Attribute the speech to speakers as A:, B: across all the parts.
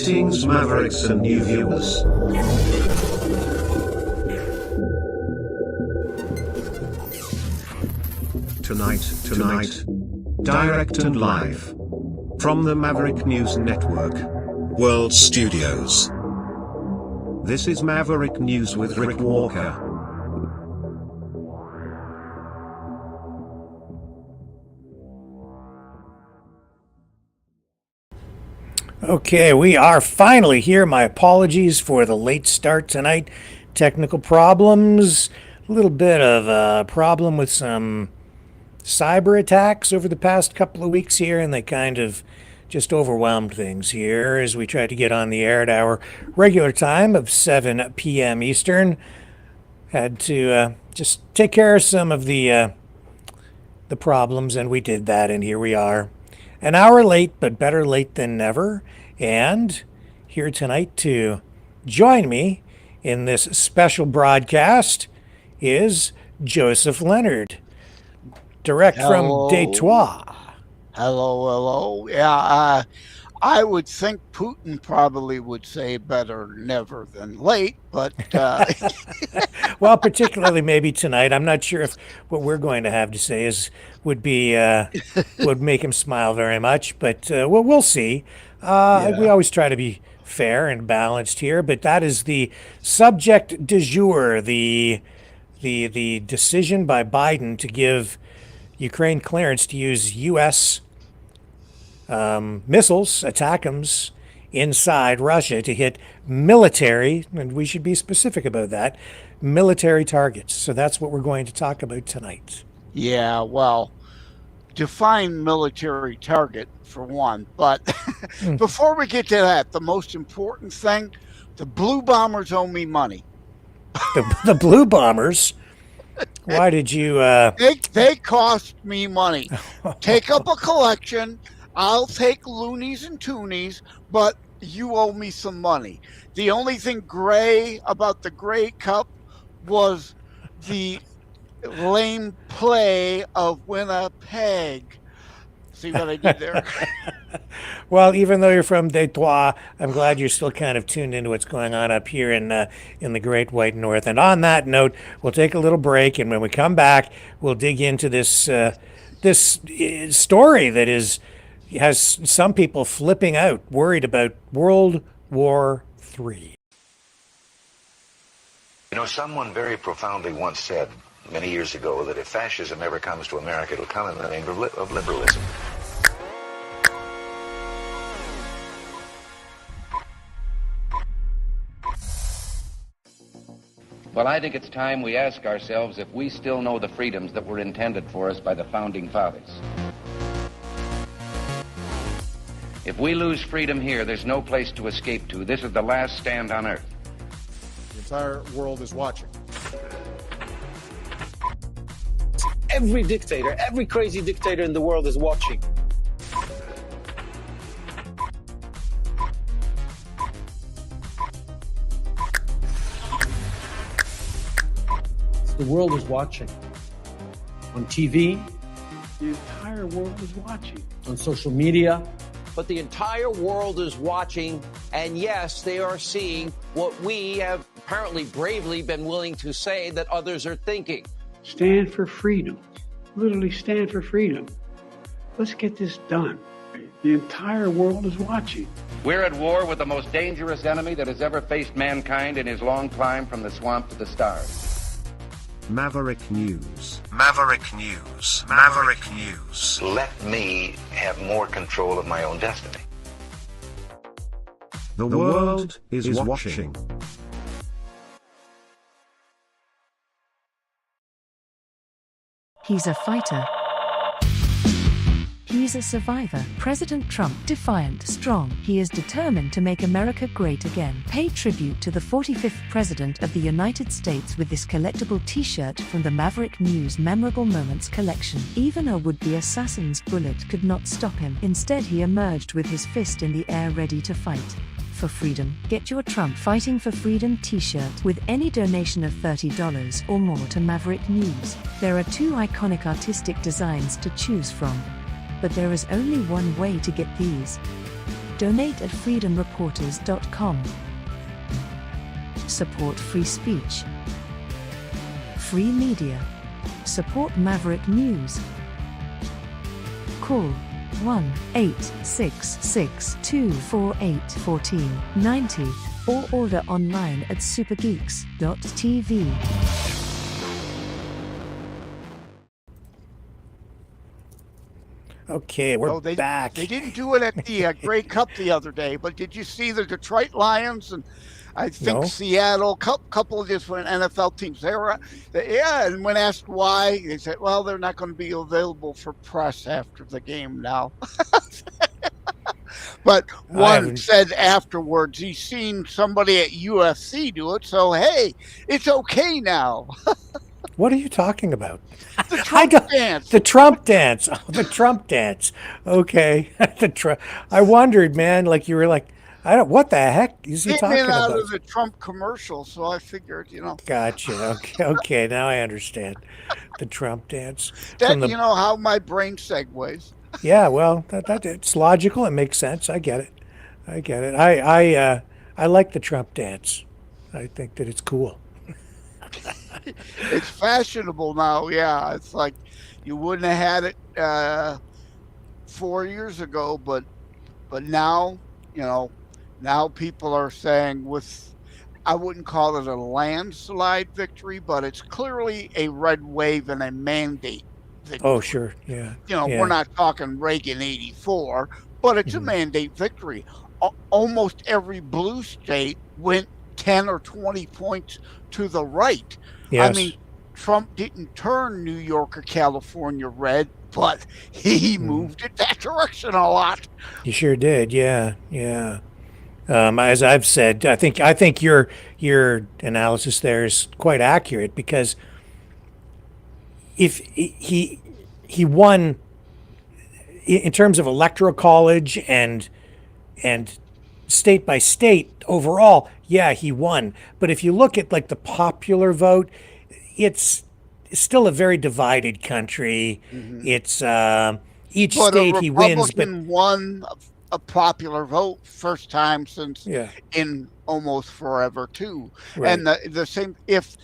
A: Greetings Mavericks and new viewers. Tonight, direct and live from the Maverick News Network World Studios. This is Maverick News with Rick Walker.
B: Okay, we are finally here. My apologies for the late start tonight. Technical problems, a little bit of a problem with some cyber attacks over the past couple of weeks here, and they kind of just overwhelmed things here as we try to get on the air at our regular time of 7 p.m. Eastern. Had to just take care of some of the problems, and we did that, and here we are. An hour late, but better late than never. And here tonight to join me in this special broadcast is Joseph Lenard, direct from Detroit.
C: Hello. Yeah, I would think Putin probably would say better never than late, but...
B: Well, particularly maybe tonight. I'm not sure if what we're going to have to say would make him smile very much, but we'll see. We always try to be fair and balanced here, but that is the subject du jour, the decision by Biden to give Ukraine clearance to use U.S. Missiles, ATACMS, inside Russia to hit military, and we should be specific about that, military targets. So that's what we're going to talk about tonight.
C: Yeah, well, define military target for one, but before we get to that, the most important thing, the Blue Bombers owe me money.
B: The Blue Bombers? Why did you...
C: They cost me money. Take up a collection. I'll take loonies and toonies, but you owe me some money. The only thing gray about the Grey Cup was the lame play of Winnipeg. See what I did there?
B: Well, even though you're from Detroit, I'm glad you're still kind of tuned into what's going on up here in the Great White North. And on that note, we'll take a little break, and when we come back, we'll dig into this story that has some people flipping out, worried about World War III.
D: You know, someone very profoundly once said many years ago that if fascism ever comes to America, it'll come in the name of liberalism.
E: Well, I think it's time we ask ourselves if we still know the freedoms that were intended for us by the Founding Fathers. If we lose freedom here, there's no place to escape to. This is the last stand on Earth.
F: The entire world is watching.
G: Every dictator, every crazy dictator in the world is watching. The world is watching. On TV.
H: The entire world is watching.
G: On social media.
I: But the entire world is watching, and yes, they are seeing what we have apparently bravely been willing to say that others are thinking.
H: Stand for freedom. Literally stand for freedom. Let's get this done. The entire world is watching.
E: We're at war with the most dangerous enemy that has ever faced mankind in his long climb from the swamp to the stars.
A: Maverick News.
D: Let me have more control of my own destiny.
A: The world is watching.
J: He's a fighter. He's a survivor. President Trump, defiant, strong. He is determined to make America great again. Pay tribute to the 45th President of the United States with this collectible t-shirt from the Maverick News Memorable Moments collection. Even a would-be assassin's bullet could not stop him. Instead, he emerged with his fist in the air ready to fight. For freedom. Get your Trump Fighting for Freedom t-shirt with any donation of $30 or more to Maverick News. There are two iconic artistic designs to choose from. But there is only one way to get these. Donate at freedomreporters.com. Support free speech. Free media. Support Maverick News. Call 1-866-248-1490 or order online at supergeeks.tv.
B: Okay, we're back.
C: They didn't do it at the Grey Cup the other day, but did you see the Detroit Lions and I think Seattle, couple of different NFL teams? And when asked why, they said, well, they're not going to be available for press after the game now. But one said afterwards he's seen somebody at UFC do it, so hey, it's okay now.
B: What are you talking about?
C: The Trump dance.
B: The Trump dance. Oh, the Trump dance. Okay. I wondered, man, like you were like, what the heck is he talking about?
C: Out of the Trump commercial, so I figured,
B: Gotcha. Okay. Now I understand. The Trump dance.
C: You know how my brain segues.
B: Yeah, well, that it's logical. It makes sense. I get it. I like the Trump dance. I think that it's cool.
C: It's fashionable now. Yeah, it's like you wouldn't have had it 4 years ago, but now, now people are saying I wouldn't call it a landslide victory, but it's clearly a red wave and a mandate victory.
B: Oh, sure. Yeah.
C: We're not talking Reagan 84, but it's a mandate victory. Almost every blue state went 10 or 20 points to the right.
B: Yes.
C: I mean, Trump didn't turn New York or California red, but he moved it that direction a lot.
B: He sure did. Yeah. As I've said, I think your analysis there is quite accurate, because if he won in terms of electoral college and state by state overall, yeah, he won. But if you look at like the popular vote, it's still a very divided country. It's each state he wins, but
C: won a popular vote first time since in almost forever too.
B: Right.
C: And the same, if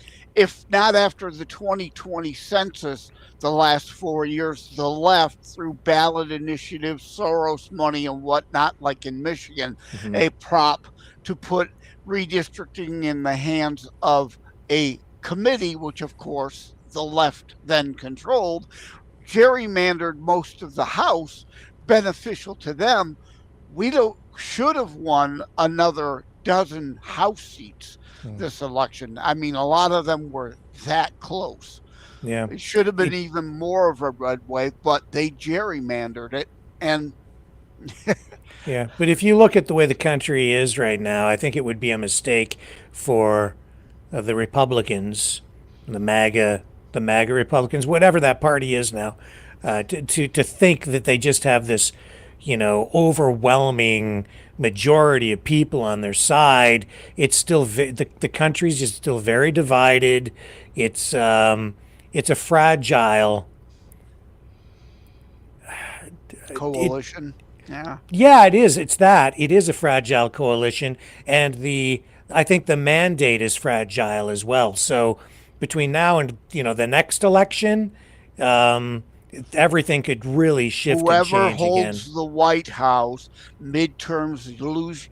C: not after the 2020 census, the last 4 years, the left, through ballot initiatives, Soros money and whatnot, like in Michigan, a prop to put redistricting in the hands of a committee, which of course the left then controlled, gerrymandered most of the House, beneficial to them. We should have won another dozen House seats this election. I mean, a lot of them were that close.
B: Yeah,
C: it should have been even more of a red wave, but they gerrymandered it. And
B: yeah, but if you look at the way the country is right now, I think it would be a mistake for the Republicans, the MAGA Republicans, whatever that party is now, to think that they just have this, overwhelming majority of people on their side. It's still the country's just still very divided. It's a fragile
C: coalition.
B: Yeah, it is. It is a fragile coalition, and I think the mandate is fragile as well. So between now and the next election, everything could really shift and change
C: Whoever holds
B: again.
C: the White House, midterms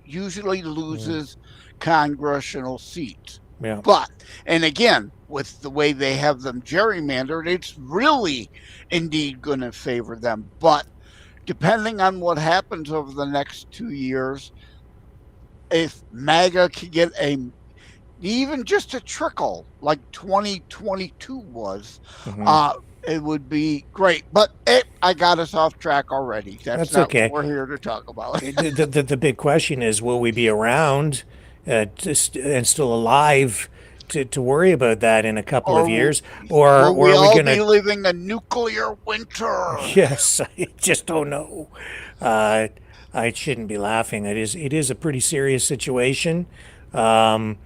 C: usually loses congressional seats.
B: Yeah.
C: But, and again, with the way they have them gerrymandered, it's really indeed going to favor them. But depending on what happens over the next 2 years, if MAGA can get even just a trickle like 2022 was, it would be great. But I got us off track already. That's not
B: okay.
C: what we're here to talk about.
B: The big question is, will we be around and still alive to worry about that in a couple of years, or
C: will we
B: are we
C: all
B: going
C: be
B: to
C: living a nuclear winter?
B: Yes, I just don't know. I shouldn't be laughing. It is a pretty serious situation, and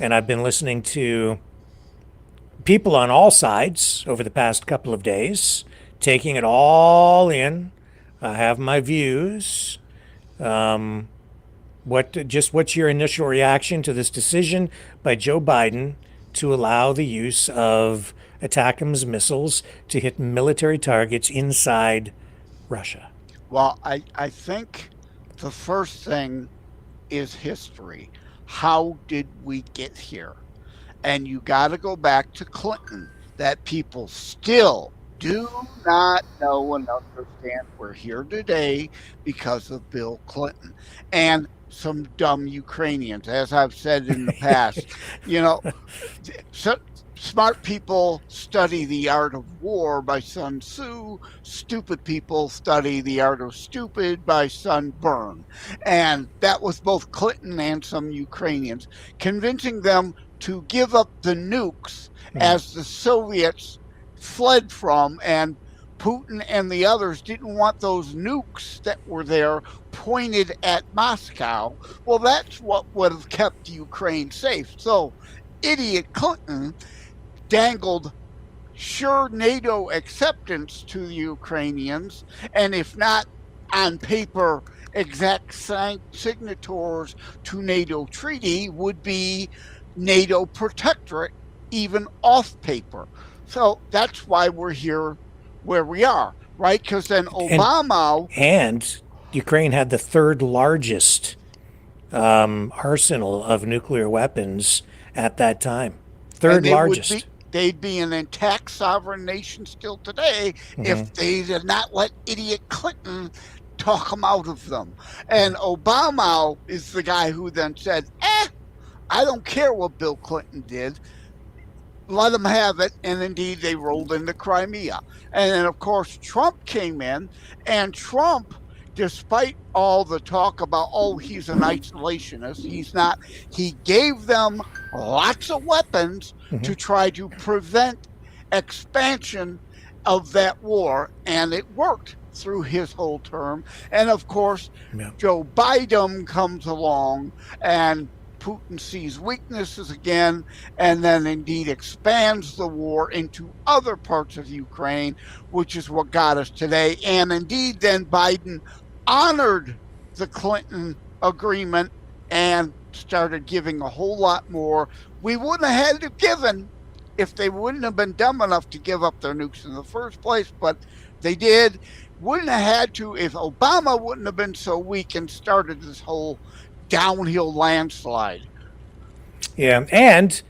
B: I've been listening to people on all sides over the past couple of days, taking it all in. I have my views, What's your initial reaction to this decision by Joe Biden to allow the use of ATACMS missiles to hit military targets inside Russia?
C: Well, I think the first thing is history. How did we get here? And you got to go back to Clinton, that people still do not know and understand. We're here today because of Bill Clinton and some dumb Ukrainians, as I've said in the past. So smart people study the art of war by Sun Tzu. Stupid people study the art of stupid by Sun Byrne. And that was both Clinton and some Ukrainians, convincing them to give up the nukes as the Soviets fled from, and Putin and the others didn't want those nukes that were there pointed at Moscow. Well, that's what would have kept Ukraine safe. So idiot Clinton dangled sure NATO acceptance to the Ukrainians, and if not on paper, exact signatories to NATO treaty would be NATO protectorate, even off paper. So that's why we're here where we are, right? Because then Obama...
B: And Ukraine had the third largest arsenal of nuclear weapons at that time. Third largest.
C: They'd be an intact sovereign nation still today if they did not let idiot Clinton talk them out of them. And Obama is the guy who then said, I don't care what Bill Clinton did. Let them have it. And indeed, they rolled into Crimea. And then, of course, Trump came in. And Trump, despite all the talk about, he's an isolationist, he's not. He gave them lots of weapons to try to prevent expansion of that war. And it worked through his whole term. And, of course, Joe Biden comes along and Putin sees weaknesses again, and then indeed expands the war into other parts of Ukraine, which is what got us today. And indeed, then Biden honored the Clinton agreement and started giving a whole lot more. We wouldn't have had to given if they wouldn't have been dumb enough to give up their nukes in the first place, but they did. Wouldn't have had to if Obama wouldn't have been so weak and started this whole downhill landslide.
B: Yeah, and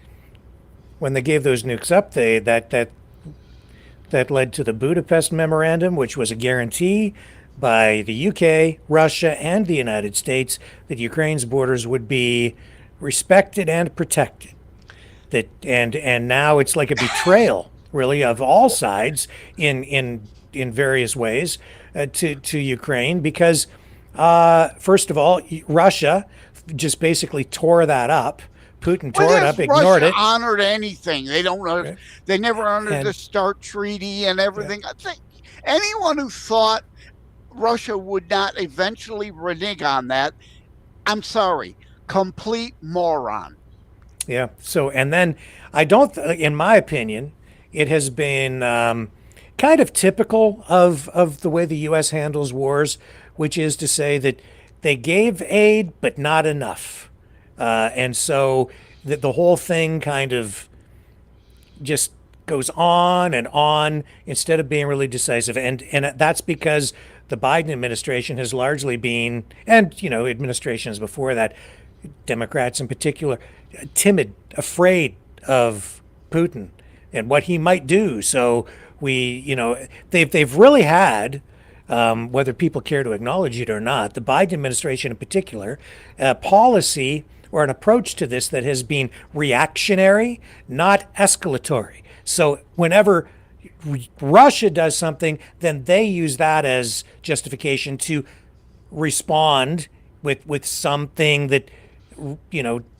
B: when they gave those nukes up, that led to the Budapest Memorandum, which was a guarantee by the UK, Russia, and the United States that Ukraine's borders would be respected and protected. And now it's like a betrayal, really, of all sides in various ways to Ukraine, because first of all, Russia just basically tore that up. Putin tore it up, ignored
C: Russia
B: it.
C: Honored anything. They don't. They never honored the START treaty and everything. I think anyone who thought Russia would not eventually renege on that, I'm sorry, complete moron.
B: Yeah. So, and then I don't, in my opinion, it has been kind of typical of the way the U.S. handles wars, which is to say that they gave aid, but not enough. And so the whole thing kind of just goes on and on instead of being really decisive. And that's because the Biden administration has largely been, and, administrations before that, Democrats in particular, timid, afraid of Putin and what he might do. So they've really had, whether people care to acknowledge it or not, the Biden administration in particular, a policy or an approach to this that has been reactionary, not escalatory. So whenever Russia does something, then they use that as justification to respond with something that,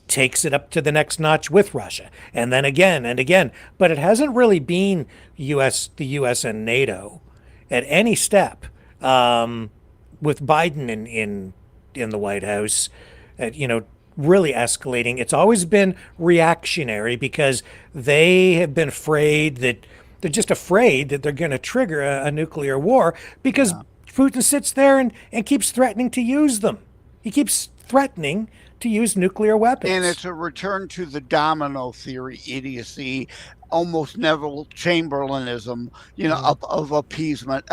B: takes it up to the next notch with Russia, and then again and again. But it hasn't really been the U.S. and NATO at any step with Biden in the White House, really escalating. It's always been reactionary because they have been afraid that they're just afraid that they're going to trigger a nuclear war because Putin sits there and keeps threatening to use them. He keeps threatening to use nuclear weapons.
C: And it's a return to the domino theory idiocy, almost Neville Chamberlainism, of appeasement.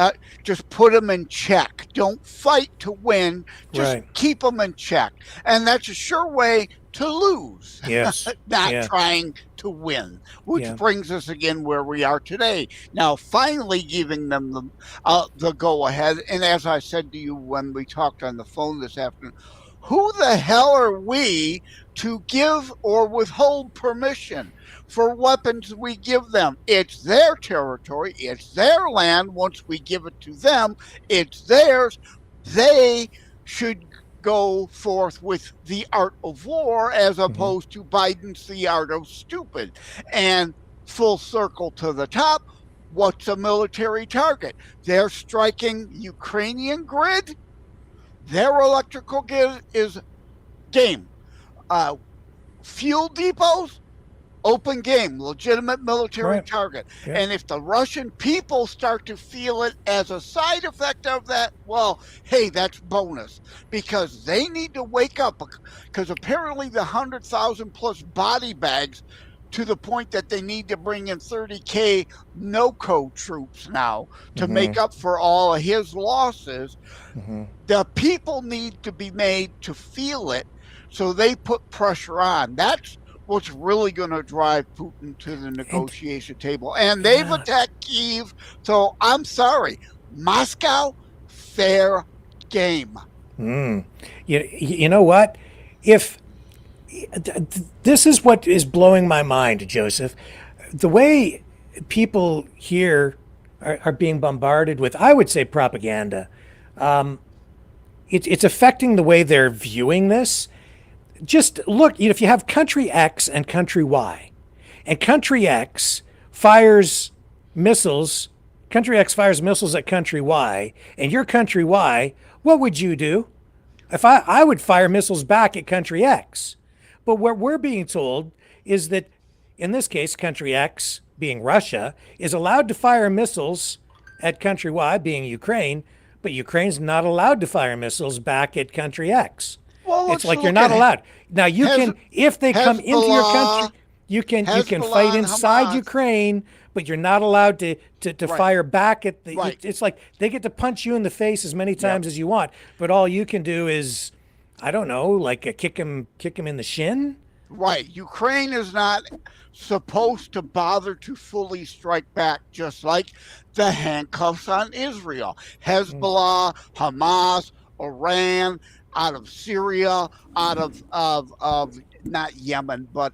C: Just put them in check. Don't fight to win. Just keep them in check. And that's a sure way to lose.
B: Yes.
C: Not trying to win, which brings us again where we are today. Now, finally giving them the go-ahead. And as I said to you when we talked on the phone this afternoon, who the hell are we to give or withhold permission for weapons we give them? It's their territory. It's their land. Once we give it to them, it's theirs. They should go forth with the art of war as opposed to Biden's the art of stupid. And full circle to the top, what's a military target? They're striking Ukrainian grid. Their electrical grid is game. Fuel depots, open game, legitimate military target. Yeah. And if the Russian people start to feel it as a side effect of that, well, hey, that's bonus, because they need to wake up, because apparently the 100,000 plus body bags, to the point that they need to bring in 30K NOCO troops now to make up for all of his losses. The people need to be made to feel it, so they put pressure on. That's what's really going to drive Putin to the negotiation table. And they've attacked Kyiv, so I'm sorry. Moscow, fair game.
B: You know what? This is what is blowing my mind, Joseph. The way people here are being bombarded with, I would say, propaganda. It's affecting the way they're viewing this. Just look, if you have country X and country Y, and country X fires missiles, country X fires missiles at country Y, and your country Y, what would you do? If I would fire missiles back at country X. But what we're being told is that, in this case, country X, being Russia, is allowed to fire missiles at country Y, being Ukraine, but Ukraine's not allowed to fire missiles back at country X.
C: Well,
B: it's like you're not allowed. Now you can, if they come into your country, you can fight inside
C: Hamas.
B: Ukraine, but you're not allowed to fire back at the. It's like they get to punch you in the face as many times as you want, but all you can do is, I don't know, like kick him in the shin.
C: Right. Ukraine is not supposed to bother to fully strike back, just like the handcuffs on Israel. Hezbollah, Hamas, Iran, out of Syria, out of not Yemen, but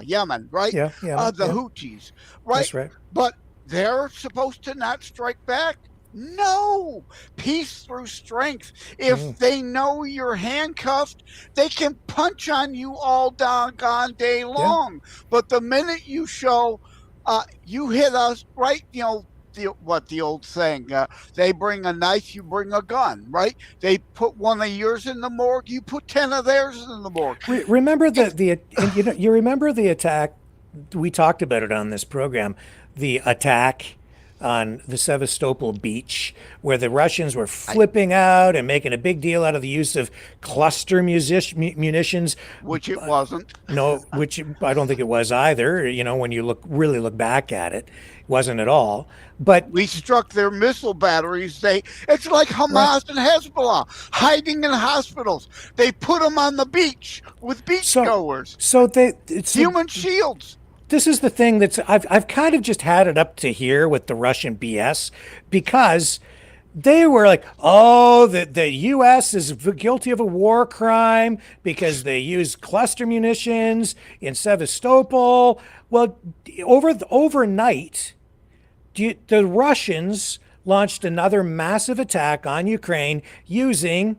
C: Yemen, right?
B: Yeah.
C: The Houthis, right?
B: That's right.
C: But they're supposed to not strike back. No, peace through strength. If they know you're handcuffed, they can punch on you all doggone day long. But the minute you show, you hit us, right? The old saying, they bring a knife, you bring a gun, right? They put one of yours in the morgue, you put 10 of theirs in the morgue.
B: Remember you remember the attack? We talked about it on this program. The attack on the Sevastopol beach, where the Russians were flipping out and making a big deal out of the use of cluster munitions.
C: Which it wasn't.
B: No, which I don't think it was either. When you really look back at it, it wasn't at all. But
C: we struck their missile batteries. It's like Hamas and Hezbollah hiding in hospitals. They put them on the beach with beachgoers.
B: So it's
C: human shields.
B: This is the thing I've kind of just had it up to here with the Russian BS, because they were like, the U.S. is guilty of a war crime because they used cluster munitions in Sevastopol. Well, overnight, the Russians launched another massive attack on Ukraine using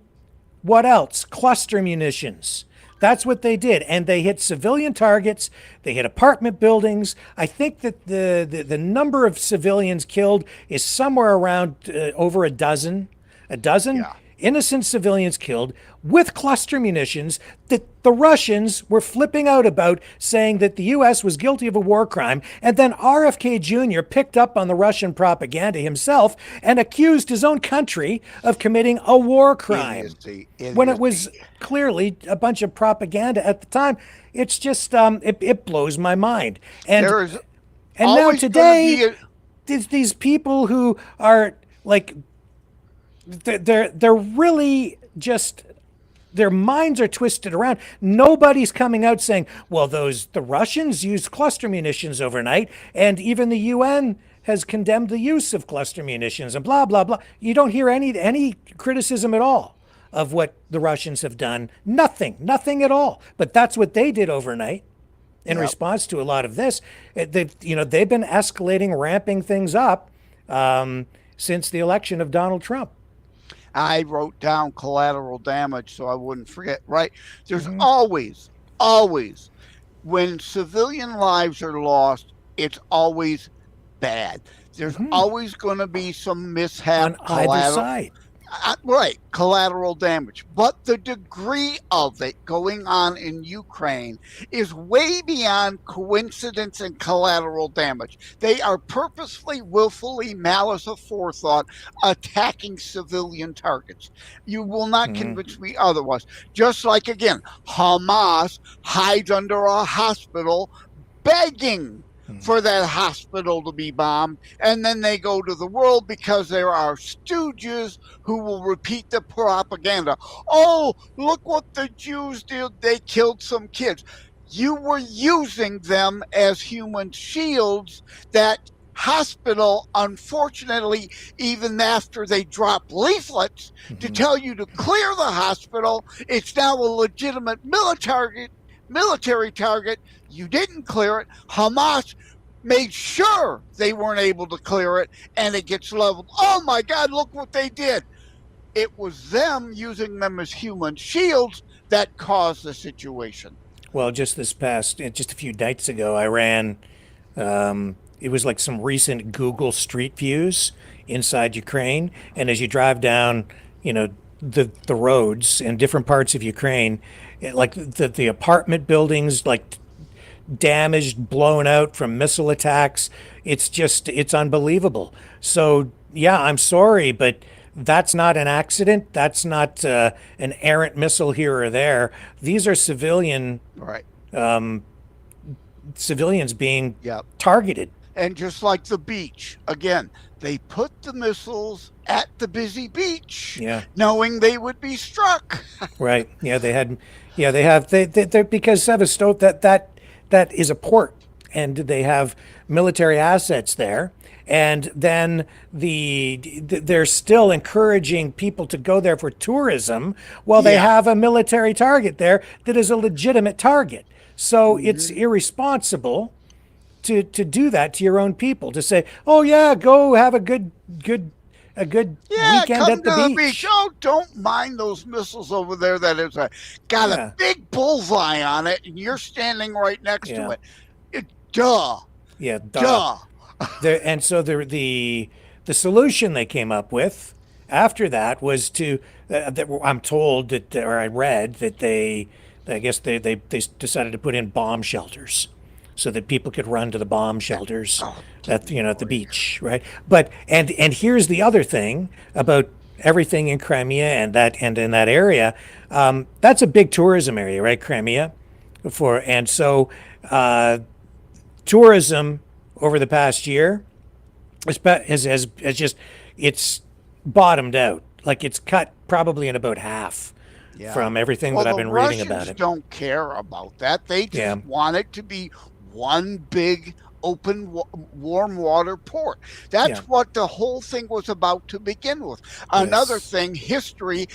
B: what else? Cluster munitions. That's what they did. And they hit civilian targets. They hit apartment buildings. I think that the number of civilians killed is somewhere around over a dozen. A dozen?
C: Yeah.
B: innocent civilians killed with cluster munitions that the Russians were flipping out about, saying that the U.S. was guilty of a war crime. And then RFK Jr. picked up on the Russian propaganda himself and accused his own country of committing a war crime when it was clearly a bunch of propaganda at the time. It's just, it blows my mind. And now today, these people who are like, they're really just, their minds are twisted around. Nobody's coming out saying, well, the Russians used cluster munitions overnight, and even the UN has condemned the use of cluster munitions and blah, blah, blah. You don't hear any criticism at all of what the Russians have done. Nothing at all. But that's what they did overnight in response to a lot of this. They've been escalating, ramping things up since the election of Donald Trump.
C: I wrote down collateral damage so I wouldn't forget, right? There's always, when civilian lives are lost, it's always bad. There's always going to be some mishap
B: on either side.
C: Right, collateral damage. But the degree of it going on in Ukraine is way beyond coincidence and collateral damage. They are purposefully, willfully, malice aforethought attacking civilian targets. You will not convince me otherwise. Just like, again, Hamas hides under a hospital begging for that hospital to be bombed, and then they go to the world because there are stooges who will repeat the propaganda. Oh, look what the Jews did. They killed some kids. You were using them as human shields. That hospital, unfortunately, even after they drop leaflets to tell you to clear the hospital, it's now a legitimate military target. You didn't clear it. Hamas made sure they weren't able to clear it, and it gets leveled. Oh my God, look what they did. It was them using them as human shields that caused the situation.
B: Well, just a few nights ago, I ran, it was like some recent Google Street Views inside Ukraine. And as you drive down, the roads in different parts of Ukraine, like the apartment buildings, like damaged, blown out from missile attacks. It's unbelievable. So yeah, I'm sorry, but that's not an accident. That's not an errant missile here or there. These are civilians being targeted.
C: And just like the beach, again, they put the missiles at the busy beach, knowing they would be struck.
B: Right. Yeah, they're because Sevastopol, that is a port, and they have military assets there. And then they're still encouraging people to go there for tourism while they have a military target there that is a legitimate target. So it's irresponsible to do that to your own people, to say, oh yeah, go have a good weekend at the beach.
C: Oh, don't mind those missiles over there that is got a big bullseye on it, and you're standing right next to it. Duh.
B: Yeah, duh. And so the solution they came up with after that was to, I'm told that, or I read that they decided to put in bomb shelters, so that people could run to the bomb shelters at the beach, right? But and here's the other thing about everything in Crimea and in that area, that's a big tourism area, right? Crimea, so tourism over the past year has just, it's bottomed out. Like, it's cut probably in about half. From everything that I've been reading about it.
C: The Russians don't care about that. They just want it to be one big open warm water port. That's what the whole thing was about to begin with. Another thing, history,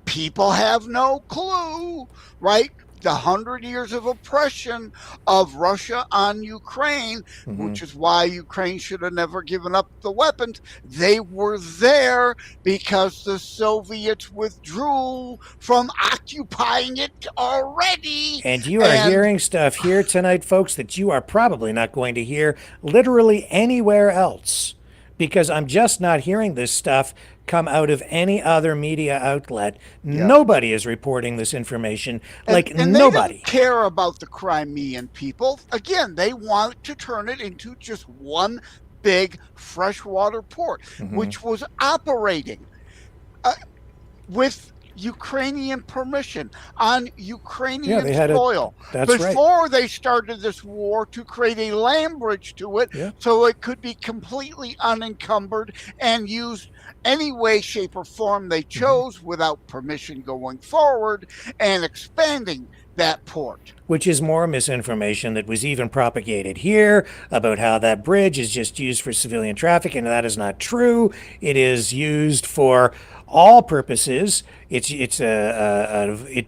C: people have no clue, right? The 100 years of oppression of Russia on Ukraine, which is why Ukraine should have never given up the weapons. They were there because the Soviets withdrew from occupying it already.
B: And you are hearing stuff here tonight, folks, that you are probably not going to hear literally anywhere else, because I'm just not hearing this stuff come out of any other media outlet. Nobody is reporting this information.
C: And
B: nobody.
C: They don't care about the Crimean people. Again, they want to turn it into just one big freshwater port, which was operating with Ukrainian permission on Ukrainian soil before they started this war, to create a land bridge to it so it could be completely unencumbered and used any way, shape, or form they chose without permission going forward, and expanding that port.
B: Which is more misinformation that was even propagated here about how that bridge is just used for civilian traffic, and that is not true. It is used for all purposes. It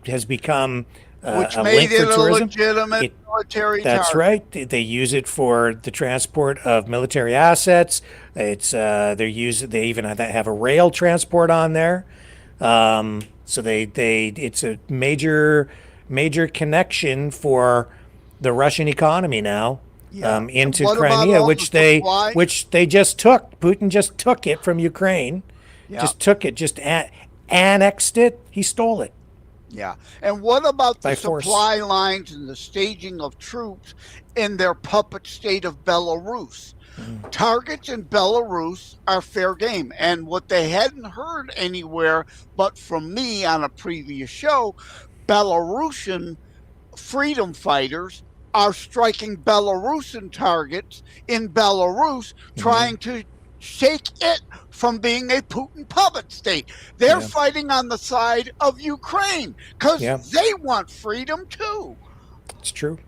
B: has become
C: which
B: a
C: made
B: link for
C: it a
B: tourism.
C: legitimate military
B: That's
C: target.
B: right. They use it for the transport of military assets. It's they even have a rail transport on there. So it's a major connection for the Russian economy now. Into Crimea, which they just took. Putin just took it from Ukraine. Just took it, annexed it. He stole it.
C: Yeah. And what about the
B: force.
C: supply lines and the staging of troops in their puppet state of Belarus? Targets in Belarus are fair game. And what they hadn't heard anywhere but from me on a previous show, Belarusian freedom fighters are striking Belarusian targets in Belarus, trying to shake it from being a Putin puppet state. They're fighting on the side of Ukraine because they want freedom too.
B: It's true.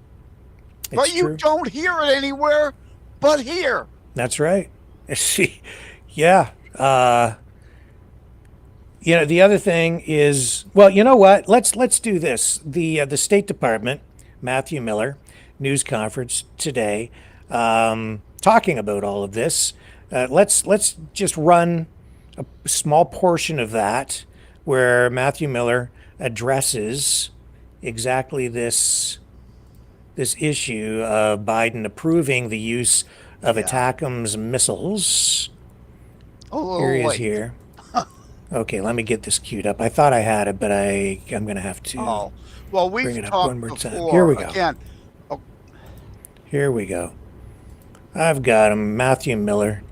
C: But you don't hear it anywhere but here.
B: That's right. Yeah. The other thing is, well, you know what? Let's do this. The State Department, Matthew Miller, news conference today, talking about all of this. Let's just run a small portion of that where Matthew Miller addresses exactly this issue of Biden approving the use of ATACMS missiles. Here he is here. Okay, let me get this queued up. I thought I had it, but I'm going to have to bring it up one more time. Here we go.
C: Again.
B: Here we go. I've got him, Matthew Miller,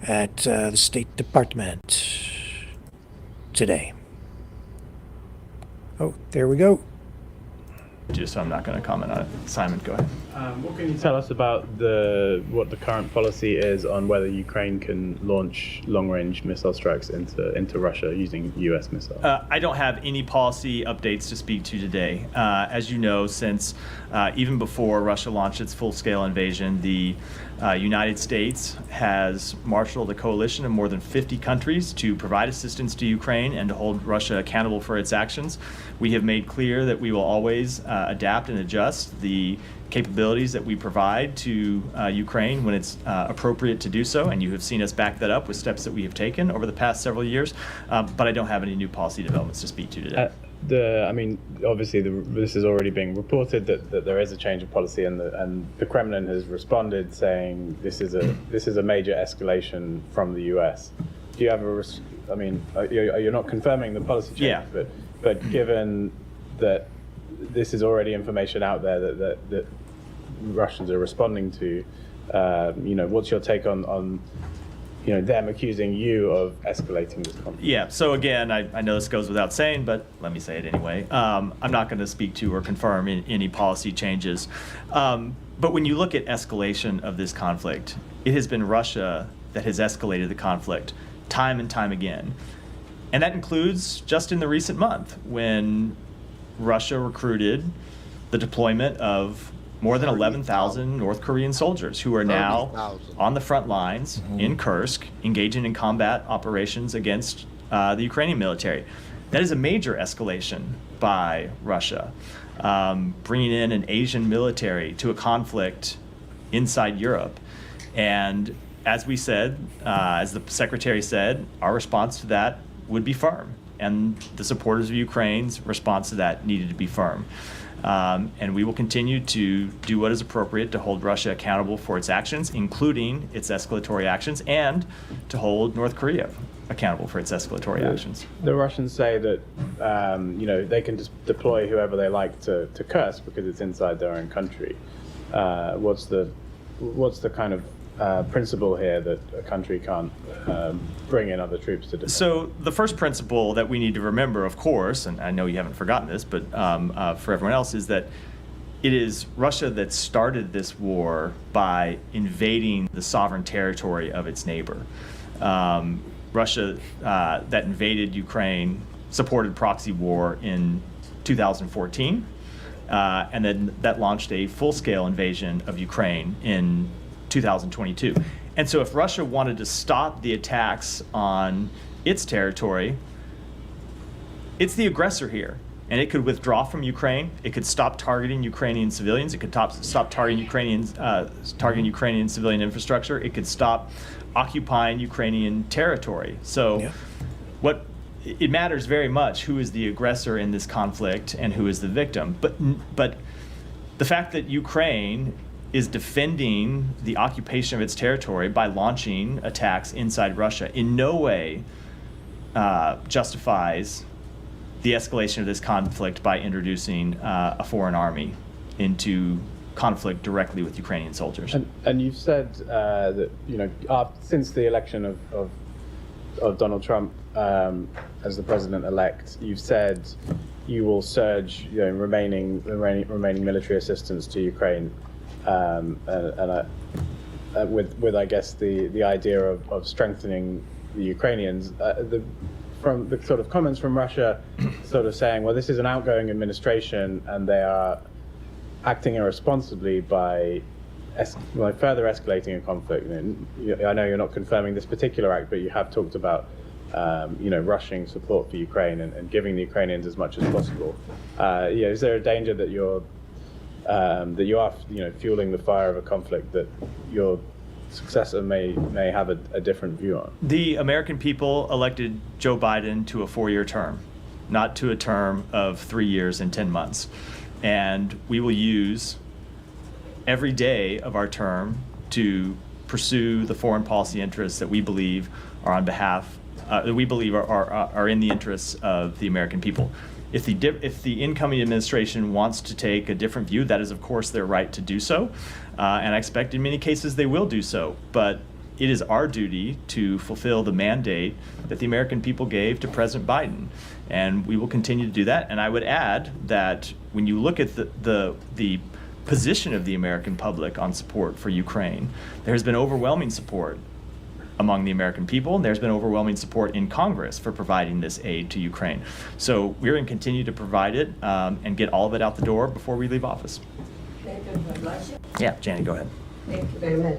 B: at the State Department today. Oh, there we go.
K: So I'm not going to comment on it. Simon, go ahead.
L: What can you tell us about what the current policy is on whether Ukraine can launch long-range missile strikes into Russia using U.S. missiles?
K: I don't have any policy updates to speak to today. As you know, since even before Russia launched its full-scale invasion, the United States has marshaled a coalition of more than 50 countries to provide assistance to Ukraine and to hold Russia accountable for its actions. We have made clear that we will always adapt and adjust the capabilities that we provide to Ukraine when it's appropriate to do so, and you have seen us back that up with steps that we have taken over the past several years, but I don't have any new policy developments to speak to today.
L: Obviously, this is already being reported that there is a change of policy, and the Kremlin has responded saying this is a major escalation from the U.S. Do you have you're not confirming the policy change, but given that this is already information out there that Russians are responding to, what's your take on them accusing you of escalating this conflict?
K: Yeah, so again, I know this goes without saying, but let me say it anyway. I'm not going to speak to or confirm any policy changes. But when you look at escalation of this conflict, it has been Russia that has escalated the conflict time and time again. And that includes just in the recent month when Russia recruited the deployment of more than 11,000 North Korean soldiers who are now on the front lines in Kursk, engaging in combat operations against the Ukrainian military. That is a major escalation by Russia, bringing in an Asian military to a conflict inside Europe. And as we said, as the Secretary said, our response to that would be firm. And the supporters of Ukraine's response to that needed to be firm. And we will continue to do what is appropriate to hold Russia accountable for its actions, including its escalatory actions, and to hold North Korea accountable for its escalatory actions.
L: The Russians say that they can just deploy whoever they like to Kursk because it's inside their own country. What's the kind of principle here that a country can't bring in other troops to defend?
K: So the first principle that we need to remember, of course, and I know you haven't forgotten this, but for everyone else, is that it is Russia that started this war by invading the sovereign territory of its neighbor. Russia that invaded Ukraine supported proxy war in 2014, and then that launched a full-scale invasion of Ukraine in 2022. And so if Russia wanted to stop the attacks on its territory, it's the aggressor here. And it could withdraw from Ukraine. It could stop targeting Ukrainian civilians. It could stop targeting Ukrainian civilian infrastructure. It could stop occupying Ukrainian territory. So it matters very much who is the aggressor in this conflict and who is the victim. But the fact that Ukraine is defending the occupation of its territory by launching attacks inside Russia in no way justifies the escalation of this conflict by introducing a foreign army into conflict directly with Ukrainian soldiers.
L: And you've said that since the election of Donald Trump as the president-elect, you've said you will surge remaining military assistance to Ukraine, with I guess the idea of strengthening the Ukrainians. From the sort of comments from Russia, sort of saying, well, this is an outgoing administration and they are acting irresponsibly by further escalating a conflict. I know you're not confirming this particular act, but you have talked about rushing support for Ukraine and giving the Ukrainians as much as possible. Is there a danger that you are fueling the fire of a conflict that your successor may have a different view on?
K: The American people elected Joe Biden to a 4-year term, not to a term of 3 years and 10 months. And we will use every day of our term to pursue the foreign policy interests that we believe are on behalf, that we believe are in the interests of the American people. If the incoming administration wants to take a different view, that is, of course, their right to do so. And I expect in many cases they will do so. But it is our duty to fulfill the mandate that the American people gave to President Biden. And we will continue to do that. And I would add that when you look at the position of the American public on support for Ukraine, there has been overwhelming support among the American people, and there's been overwhelming support in Congress for providing this aid to Ukraine. So we're going to continue to provide it and get all of it out the door before we leave office. Yeah, Janet, go ahead.
M: Thank you very much.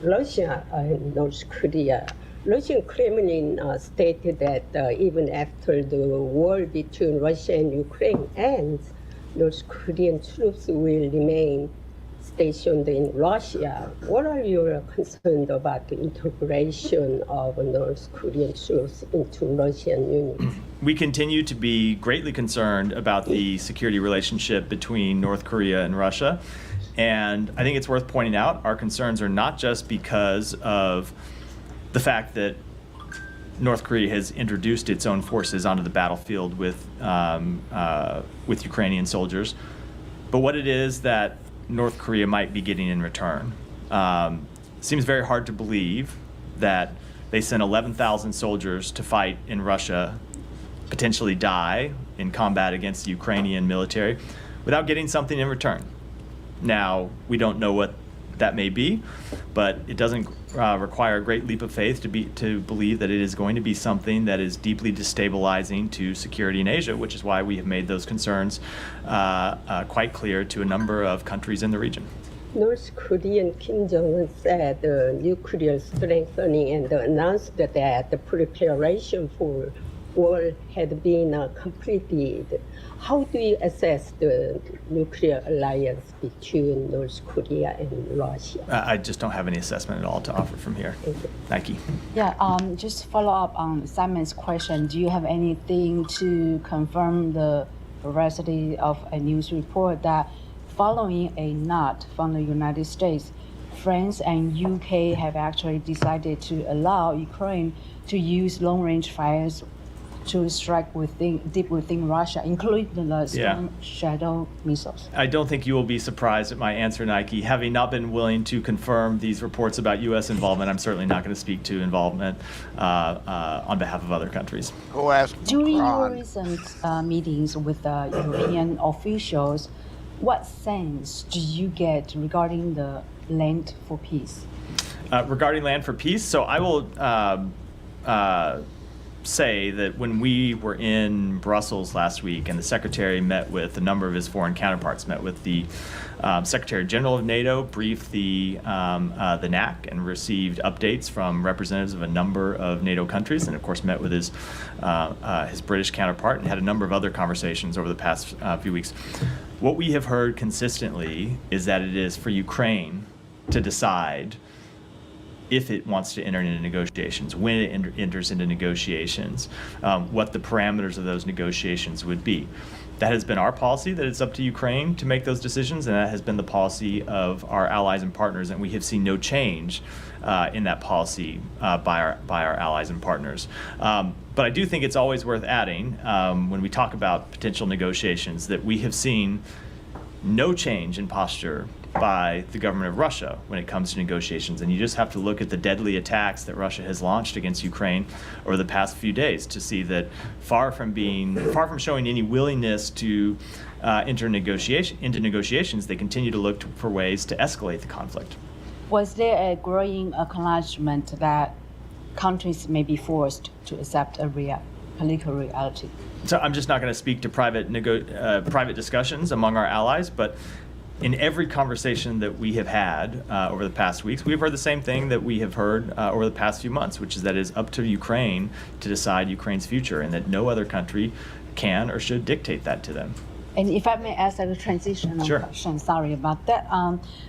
M: Russia and North Korea. Russian Kremlin stated that even after the war between Russia and Ukraine ends, North Korean troops will remain stationed in Russia. What are your concerns about the integration of North Korean troops into Russian units?
K: We continue to be greatly concerned about the security relationship between North Korea and Russia. And I think it's worth pointing out our concerns are not just because of the fact that North Korea has introduced its own forces onto the battlefield with Ukrainian soldiers, but what it is that North Korea might be getting in return. Seems very hard to believe that they sent 11,000 soldiers to fight in Russia, potentially die in combat against the Ukrainian military, without getting something in return. Now, we don't know what that may be, but it doesn't require a great leap of faith to believe that it is going to be something that is deeply destabilizing to security in Asia, which is why we have made those concerns quite clear to a number of countries in the region.
M: North Korean Kim Jong-un said nuclear strengthening and announced that the preparation for war had been completed. How do you assess the nuclear alliance between North Korea and Russia?
K: I just don't have any assessment at all to offer from here. Nike.
N: Yeah, just follow up on Simon's question. Do you have anything to confirm the veracity of a news report that following a nod from the United States, France and UK have actually decided to allow Ukraine to use long-range fires to strike deep within Russia, including the Storm Shadow missiles.
K: I don't think you will be surprised at my answer, Nike. Having not been willing to confirm these reports about U.S. involvement, I'm certainly not going to speak to involvement on behalf of other countries.
N: During your recent meetings with European officials, what sense do you get regarding the land for peace?
K: Regarding land for peace, so I will say that when we were in Brussels last week and the Secretary met with a number of his foreign counterparts, met with the Secretary General of NATO, briefed the NAC and received updates from representatives of a number of NATO countries, and of course met with his British counterpart and had a number of other conversations over the past few weeks. What we have heard consistently is that it is for Ukraine to decide if it wants to enter into negotiations, when it enters into negotiations, what the parameters of those negotiations would be. That has been our policy, that it's up to Ukraine to make those decisions, and that has been the policy of our allies and partners, and we have seen no change in that policy by our allies and partners. But I do think it's always worth adding, when we talk about potential negotiations, that we have seen no change in posture by the government of Russia when it comes to negotiations. And you just have to look at the deadly attacks that Russia has launched against Ukraine over the past few days to see that far from showing any willingness to enter into negotiations, they continue to look for ways to escalate the conflict.
N: Was there a growing acknowledgement that countries may be forced to accept a political reality?
K: So I'm just not going to speak to private discussions among our allies, but in every conversation that we have had over the past weeks, we've heard the same thing that we have heard over the past few months, which is that it is up to Ukraine to decide Ukraine's future, and that no other country can or should dictate that to them.
N: And if I may ask a transitional question, sorry about that.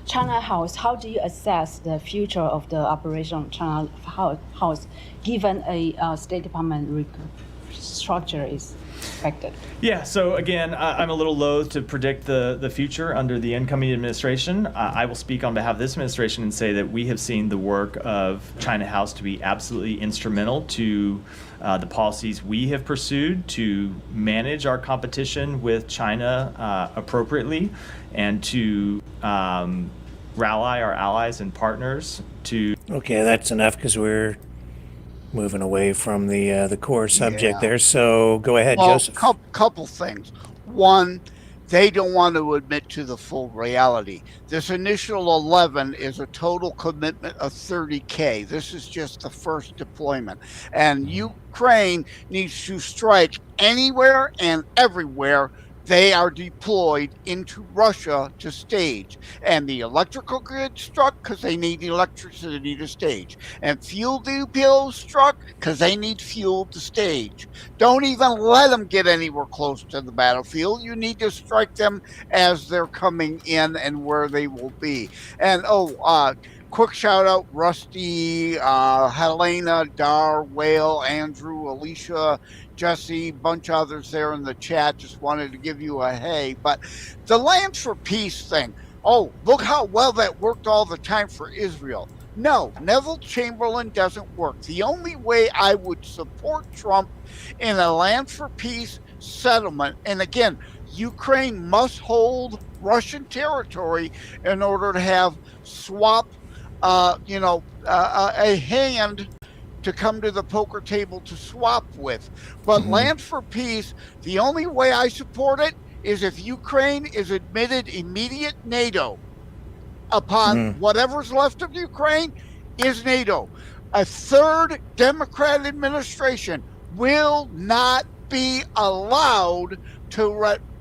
N: China House, how do you assess the future of the Operation China House, given a State Department structure is expected?
K: Yeah, so again, I'm a little loath to predict the future under the incoming administration. I will speak on behalf of this administration and say that we have seen the work of China House to be absolutely instrumental to the policies we have pursued to manage our competition with China appropriately, and to rally our allies and partners to...
B: Okay, that's enough, because we're moving away from the core subject there. So go ahead, Joseph.
C: Couple things. One, they don't want to admit to the full reality. This initial 11 is a total commitment of 30K. This is just the first deployment. And Ukraine needs to strike anywhere and everywhere they are deployed into Russia to stage. And the electrical grid struck because they need electricity to stage. And fuel depots struck because they need fuel to stage. Don't even let them get anywhere close to the battlefield. You need to strike them as they're coming in and where they will be. And quick shout out, Rusty, Helena, Dar, Whale, Andrew, Alicia, Jesse, bunch of others there in the chat. Just wanted to give you a hey. But the Land for Peace thing, look how well that worked all the time for Israel. No, Neville Chamberlain doesn't work. The only way I would support Trump in a Land for Peace settlement, and again, Ukraine must hold Russian territory in order to have a hand to come to the poker table to swap with. But Land for Peace, the only way I support it is if Ukraine is admitted immediate NATO upon whatever's left of Ukraine is NATO. A third Democrat administration will not be allowed to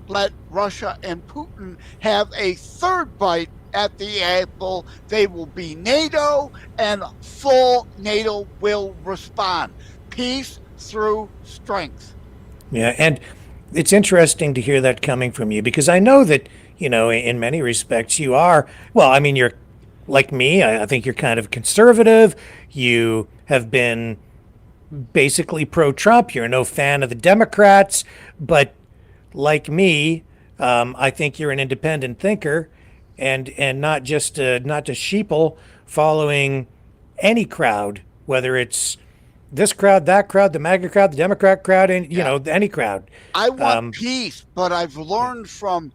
C: let Russia and Putin have a third bite at the apple. They will be NATO, and full NATO will respond. Peace through strength.
B: Yeah, and it's interesting to hear that coming from you, because I know that, in many respects you are, you're like me. I think you're kind of conservative. You have been basically pro-Trump. You're no fan of the Democrats, but like me, I think you're an independent thinker. and not just sheeple following any crowd, whether it's this crowd, that crowd, the MAGA crowd, the Democrat crowd, and any crowd.
C: I want peace, but I've learned from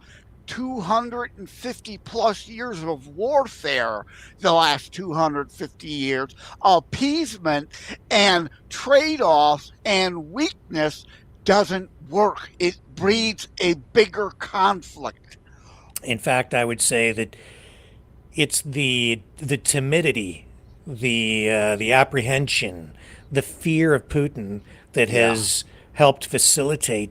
C: 250 plus years of warfare, the last 250 years, appeasement and trade-offs and weakness doesn't work. It breeds a bigger conflict.
B: In fact, I would say that it's the timidity, the apprehension, the fear of Putin that has helped facilitate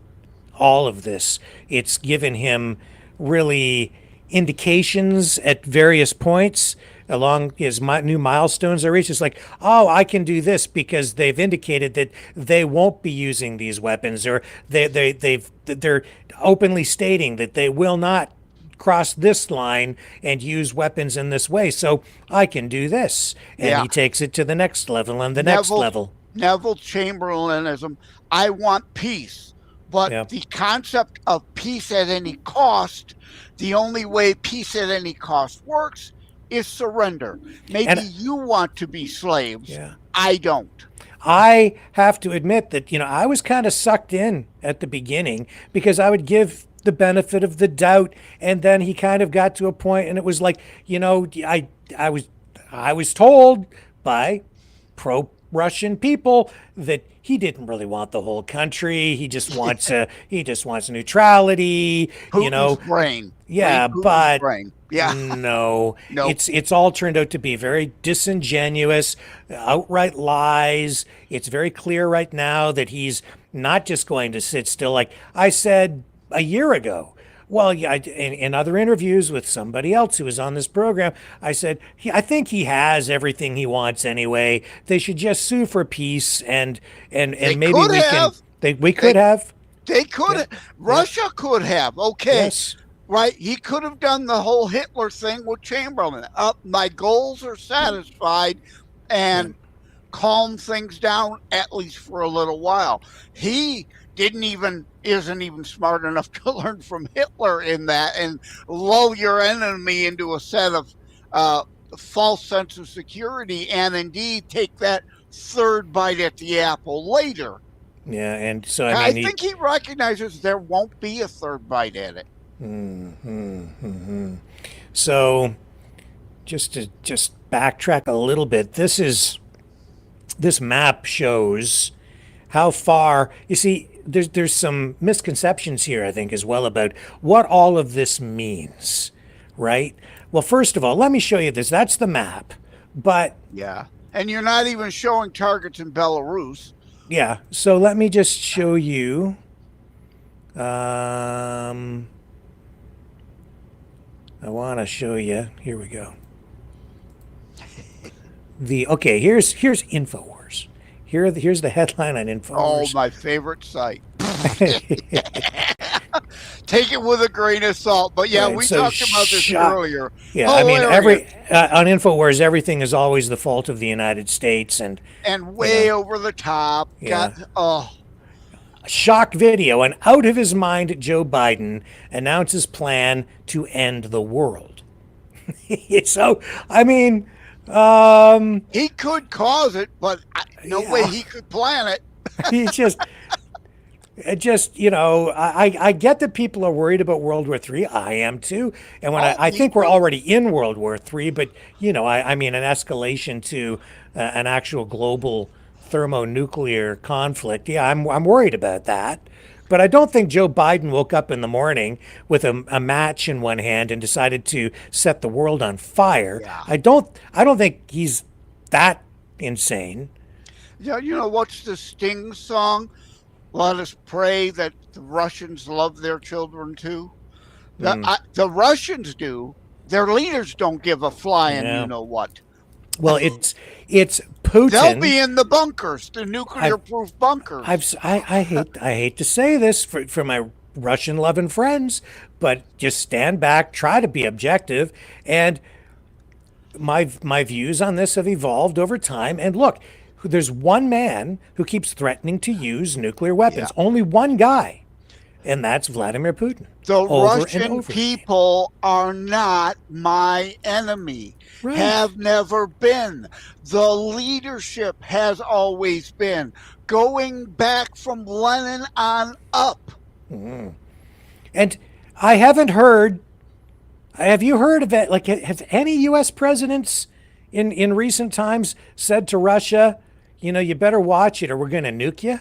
B: all of this. It's given him really indications at various points along his new milestones are reached. It's like, oh, I can do this because they've indicated that they won't be using these weapons, or they're openly stating that they will not cross this line and use weapons in this way. So I can do this. And he takes it to the next level and the next level.
C: Neville Chamberlainism, I want peace. But the concept of peace at any cost, the only way peace at any cost works is surrender. Maybe you want to be slaves. I don't.
B: I have to admit that, I was kind of sucked in at the beginning because I would give the benefit of the doubt, and then he kind of got to a point and it was like, I was told by pro-Russian people that he didn't really want the whole country. He just wants neutrality.
C: Putin's brain.
B: Yeah,
C: Putin's
B: but
C: brain. Yeah.
B: No, it's all turned out to be very disingenuous, outright lies. It's very clear right now that he's not just going to sit still. Like I said a year ago. Well, in other interviews with somebody else who was on this program, I said, I think he has everything he wants anyway. They should just sue for peace, and maybe we could have.
C: They could have. Russia could have. Okay.
B: Yes.
C: Right. He could have done the whole Hitler thing with Chamberlain. My goals are satisfied, and calm things down at least for a little while. He isn't even smart enough to learn from Hitler in that and lull your enemy into a set of false sense of security, and indeed take that third bite at the apple later.
B: Yeah, and so
C: I think he recognizes there won't be a third bite at it.
B: So, just to backtrack a little bit, this map shows how far. You see, there's some misconceptions here, I think, as well about what all of this means, right? Well, first of all, let me show you this. That's the map, but
C: and you're not even showing targets in Belarus.
B: Yeah, so let me just show you. I want to show you. Here we go. Here's InfoWars. Here's the headline on InfoWars.
C: Oh, my favorite site. Take it with a grain of salt. But we talked about this earlier.
B: Yeah,
C: hilarious.
B: I mean, on InfoWars, everything is always the fault of the United States and
C: way over the top.
B: Yeah. Shock video. An out of his mind Joe Biden announces plan to end the world. So, I mean,
C: he could cause it, but no way he could plan it.
B: He just, I get that people are worried about World War III. I am too. And when I think we're already in World War III, but, I mean, an escalation to an actual global thermonuclear conflict. Yeah, I'm worried about that. But I don't think Joe Biden woke up in the morning with a match in one hand and decided to set the world on fire. Yeah. I don't think he's that insane.
C: Yeah, what's the Sting song? Let us pray that the Russians love their children too. The Russians do. Their leaders don't give a flying you know what.
B: Well, it's Putin.
C: They'll be in the bunkers, the nuclear-proof bunkers.
B: I hate to say this for my Russian-loving friends, but just stand back, try to be objective, and my views on this have evolved over time. And look, there's one man who keeps threatening to use nuclear weapons. Only one guy. and that's Vladimir Putin.
C: The
B: over
C: Russian
B: and over
C: people are not my enemy.
B: Right.
C: Have never been. The leadership has always been, going back from Lenin on up.
B: Mm. And I haven't heard. Have you heard of it? Like, have any U.S. presidents in recent times said to Russia, you better watch it or we're going to nuke you?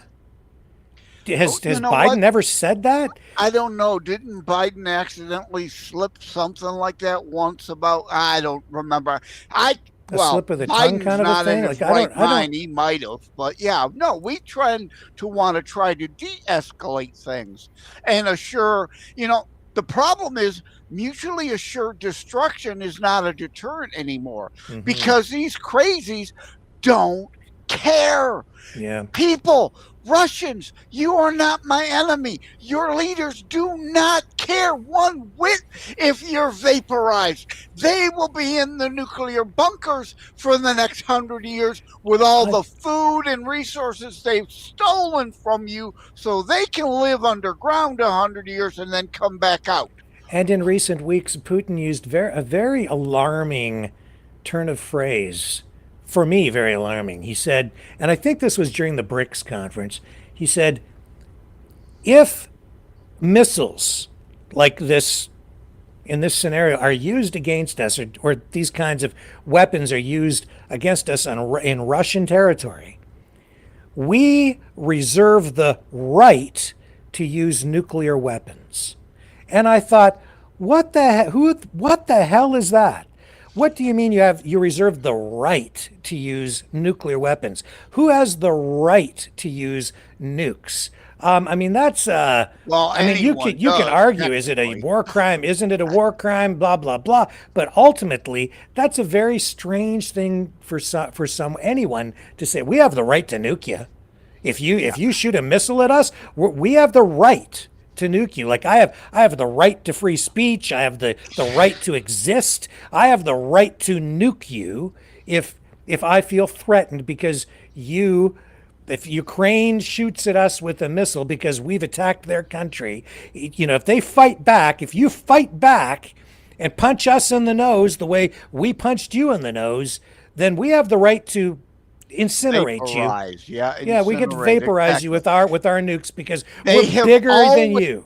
B: Has Biden ever said that?
C: I don't know. Didn't Biden accidentally slip something like that once about? I don't remember.
B: A slip of the tongue kind of a thing?
C: Like, I don't. He might have, but yeah, no. We tend to want to try to de-escalate things and assure. The problem is mutually assured destruction is not a deterrent anymore because these crazies don't care.
B: Yeah.
C: People, Russians, you are not my enemy. Your leaders do not care one whit if you're vaporized. They will be in the nuclear bunkers for the next 100 years with all the food and resources they've stolen from you so they can live underground 100 years and then come back out.
B: And in recent weeks, Putin used a very alarming turn of phrase. For me, very alarming. He said, and I think this was during the BRICS conference, he said, if missiles like this, in this scenario, are used against us, or these kinds of weapons are used against us in Russian territory, we reserve the right to use nuclear weapons. And I thought, what the hell is that? What do you mean you reserve the right to use nuclear weapons? Who has the right to use nukes? I mean, that's you can argue, is it a war crime? Isn't it a war crime? Blah blah blah. But ultimately, that's a very strange thing for anyone to say. We have the right to nuke you. If you shoot a missile at us, we have the right to nuke you. Like I have the right to free speech. I have the right to exist. I have the right to nuke you if I feel threatened because if Ukraine shoots at us with a missile because we've attacked their country, if they fight back, if you fight back and punch us in the nose the way we punched you in the nose, then we have the right to incinerate you.
C: Yeah,
B: we get to vaporize you with our nukes because we're bigger than you.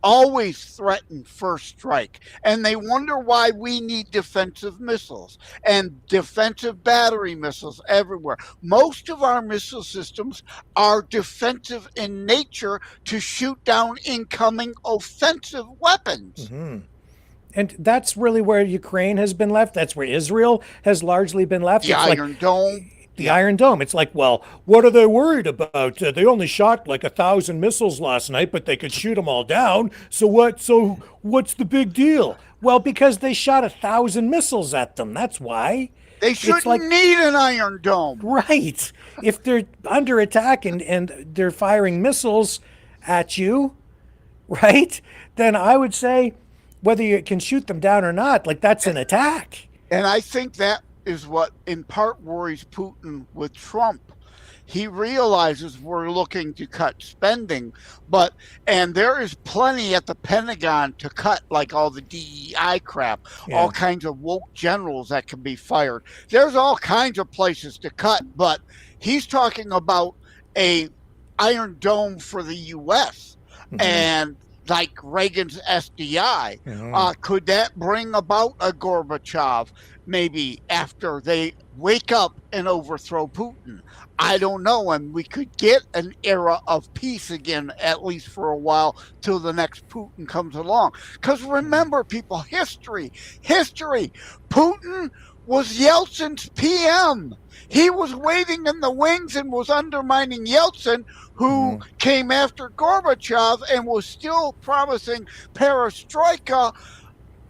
C: Always threaten first strike, and they wonder why we need defensive missiles and defensive battery missiles everywhere. Most of our missile systems are defensive in nature to shoot down incoming offensive weapons.
B: Mm-hmm. And that's really where Ukraine has been left. That's where Israel has largely been left.
C: The Iron Dome.
B: The Iron Dome. It's like, well, what are they worried about? They only shot like 1,000 missiles last night, but they could shoot them all down. So what's the big deal? Well, because they shot 1,000 missiles at them. That's why.
C: They shouldn't need an Iron Dome.
B: Right. If they're under attack and they're firing missiles at you, right, then I would say whether you can shoot them down or not, like that's an attack.
C: And I think that is what in part worries Putin with Trump. He realizes we're looking to cut spending, and there is plenty at the Pentagon to cut, like all the DEI crap, all kinds of woke generals that can be fired. There's all kinds of places to cut, but he's talking about a Iron Dome for the U.S. and like Reagan's SDI. Could that bring about a Gorbachev? Maybe after they wake up and overthrow Putin. I don't know. And we could get an era of peace again, at least for a while, till the next Putin comes along. Because remember, people, history. Putin was Yeltsin's PM. He was waiting in the wings and was undermining Yeltsin, who came after Gorbachev and was still promising perestroika.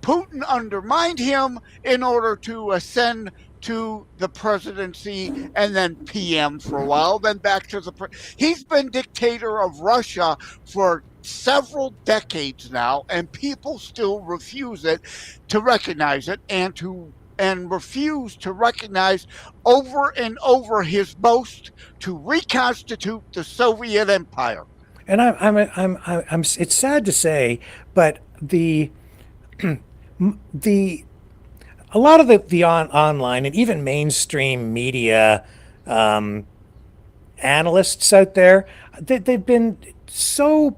C: Putin undermined him in order to ascend to the presidency and then PM for a while, then back to he's been dictator of Russia for several decades now, and people still refuse to recognize it and refuse to recognize over and over his boast to reconstitute the Soviet Empire.
B: And it's sad to say, but the a lot of the online and even mainstream media analysts out there, they've been so,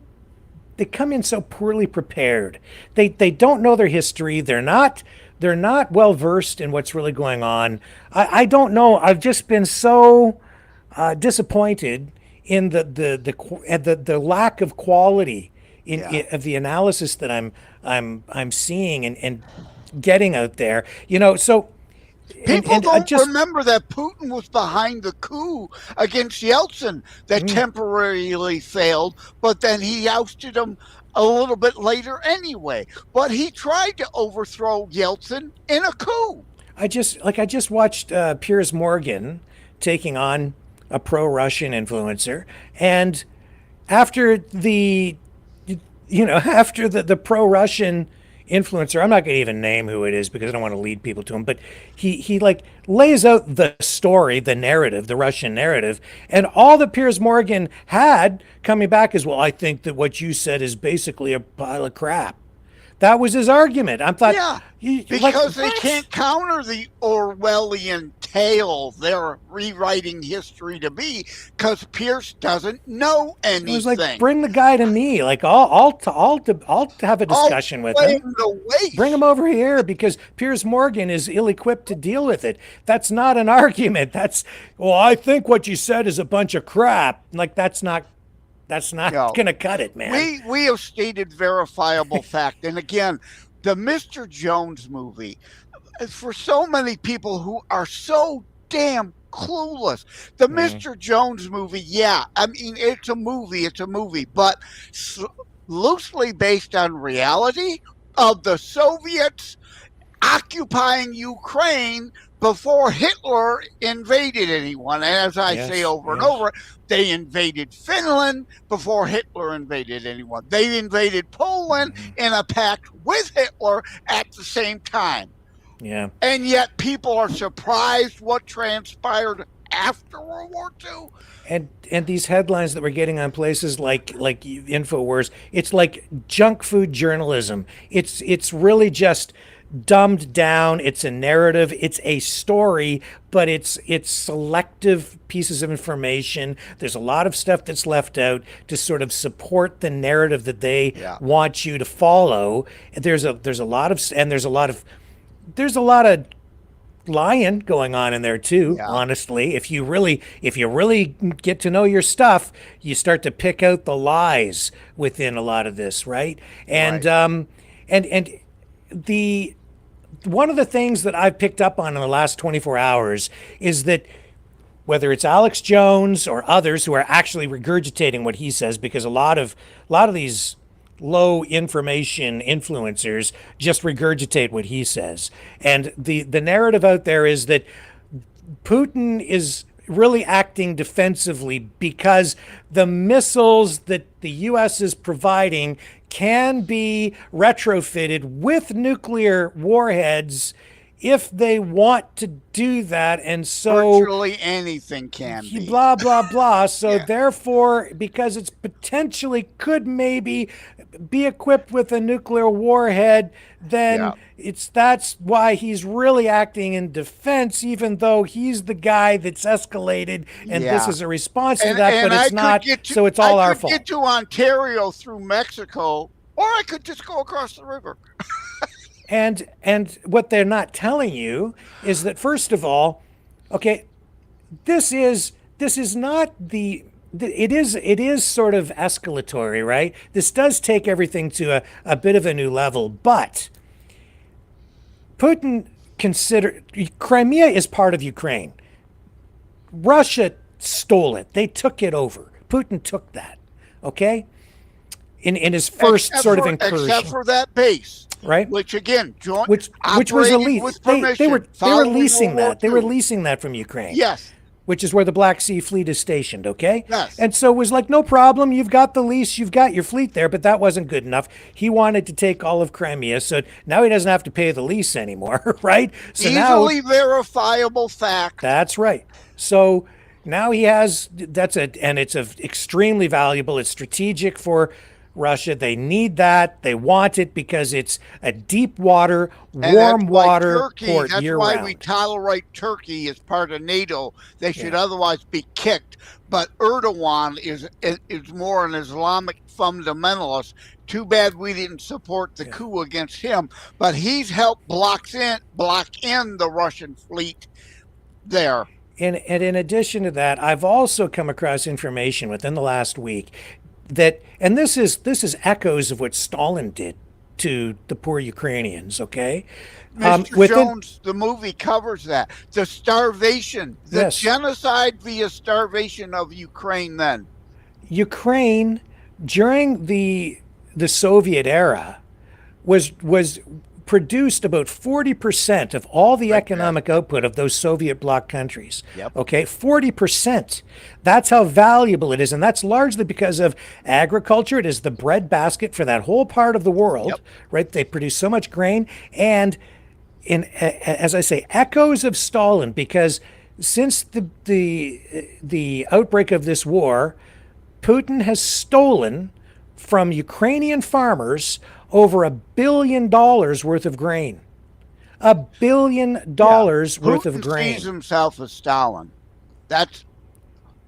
B: they come in so poorly prepared. They don't know their history. They're not well versed in what's really going on. I don't know. I've just been so disappointed in the lack of quality of the analysis that I'm seeing and getting out there. So
C: people don't remember that Putin was behind the coup against Yeltsin that temporarily failed, but then he ousted him a little bit later anyway. But he tried to overthrow Yeltsin in a coup.
B: I just watched Piers Morgan taking on a pro-Russian influencer, and after the pro-Russian influencer, I'm not going to even name who it is because I don't want to lead people to him, but he like lays out the story, the narrative, the Russian narrative, and all that Piers Morgan had coming back is, well, I think that what you said is basically a pile of crap. That was his argument. I thought,
C: because they can't counter the Orwellian tale they're rewriting history to be, because Pierce doesn't know anything.
B: It was like, bring the guy to me. Like, I'll have a discussion with him. Bring him over here, because Piers Morgan is ill-equipped to deal with it. That's not an argument. That's, well, I think what you said is a bunch of crap. Like, that's not going to cut it, man.
C: We have stated verifiable fact. And again, the Mr. Jones movie, for so many people who are so damn clueless, the Mr. Jones movie, I mean, it's a movie, but loosely based on reality of the Soviets occupying Ukraine before Hitler invaded anyone. And as I say over and over, they invaded Finland before Hitler invaded anyone. They invaded Poland in a pact with Hitler at the same time.
B: Yeah.
C: And yet people are surprised what transpired after World War II.
B: And these headlines that we're getting on places like InfoWars, it's like junk food journalism. It's really just dumbed down. It's a narrative, it's a story, but it's selective pieces of information. There's a lot of stuff that's left out to sort of support the narrative that they want you to follow. There's a lot of lying going on in there too. Honestly, if you really get to know your stuff, you start to pick out the lies within a lot of this, right? And the one of the things that I've picked up on in the last 24 hours is that whether it's Alex Jones or others who are actually regurgitating what he says, because a lot of these low information influencers just regurgitate what he says. And the narrative out there is that Putin is really acting defensively because the missiles that the U.S. is providing can be retrofitted with nuclear warheads if they want to do that. And so
C: virtually anything can be.
B: Blah, blah, blah. So therefore, because it's potentially could maybe be equipped with a nuclear warhead, then that's why he's really acting in defense, even though he's the guy that's escalated, and this is a response to that, but it's not, so it's all our fault.
C: I could get to Ontario through Mexico, or I could just go across the river.
B: And what they're not telling you is that, first of all, okay, this is not the, it is sort of escalatory, right? This does take everything to a bit of a new level, but Putin Crimea is part of Ukraine. Russia stole it. They took it over. Putin took that, okay? In his first incursion.
C: Except for that base.
B: Right,
C: which again,
B: which was a lease. They were leasing that. They were leasing that from Ukraine.
C: Yes,
B: which is where the Black Sea Fleet is stationed. Okay.
C: Yes,
B: and so it was like, no problem. You've got the lease. You've got your fleet there, but that wasn't good enough. He wanted to take all of Crimea, so now he doesn't have to pay the lease anymore. Right. So
C: easily verifiable fact.
B: That's right. So Now he has, and it's extremely valuable. It's strategic for Russia. They need that. They want it because it's a deep water, warm water port year round.
C: That's why we tolerate Turkey as part of NATO. They should otherwise be kicked. But Erdogan is more an Islamic fundamentalist. Too bad we didn't support the coup against him. But he's helped block in the Russian fleet there.
B: And in addition to that, I've also come across information within the last week that, and this is echoes of what Stalin did to the poor Ukrainians, okay?
C: Mr. Jones, the movie covers that. The starvation, the genocide via starvation of Ukraine then.
B: Ukraine, during the Soviet era, was produced about 40% of all the economic output of those Soviet bloc countries. Okay, 40%. That's how valuable it is. And that's largely because of agriculture. It is the breadbasket for that whole part of the world, right? They produce so much grain. And as I say, echoes of Stalin, because since the outbreak of this war, Putin has stolen from Ukrainian farmers over $1 billion worth of grain. $1 billion worth of grain.
C: Putin sees himself as Stalin.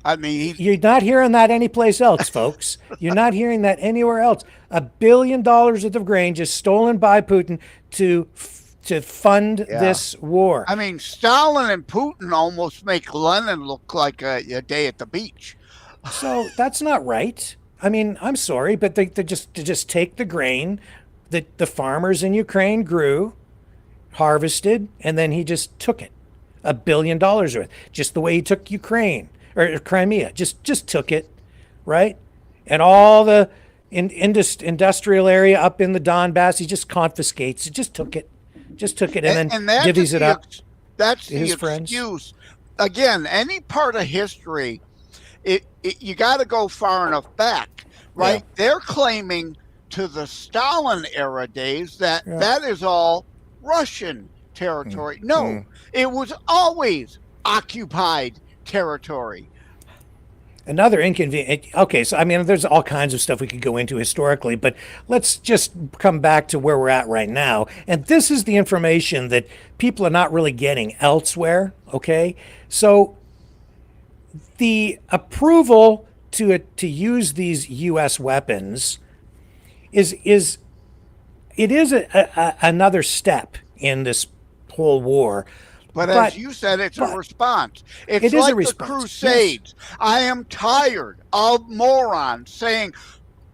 B: You're not hearing that anyplace else, folks. You're not hearing that anywhere else. $1 billion worth of grain just stolen by Putin to fund this war.
C: I mean, Stalin and Putin almost make Lenin look like a day at the beach.
B: So that's not right. I mean, I'm sorry, but they just take the grain that the farmers in Ukraine grew, harvested, and then he just took it. $1 billion worth. Just the way he took Ukraine or Crimea. Just took it, right? And all the industrial area up in the Donbass, he just confiscates. He just took it. And then divvies it up.
C: That's
B: to his
C: the
B: friends.
C: Excuse. Again, any part of history, you got to go far enough back, right? They're claiming to the Stalin era days that is all Russian territory. No, it was always occupied territory.
B: Another inconvenient. Okay, so I mean, there's all kinds of stuff we could go into historically, but let's just come back to where we're at right now. And this is the information that people are not really getting elsewhere. Okay, so the approval to use these U.S. weapons is another step in this whole war.
C: But as you said, it's a response. It's like the Crusades. Yes. I am tired of morons saying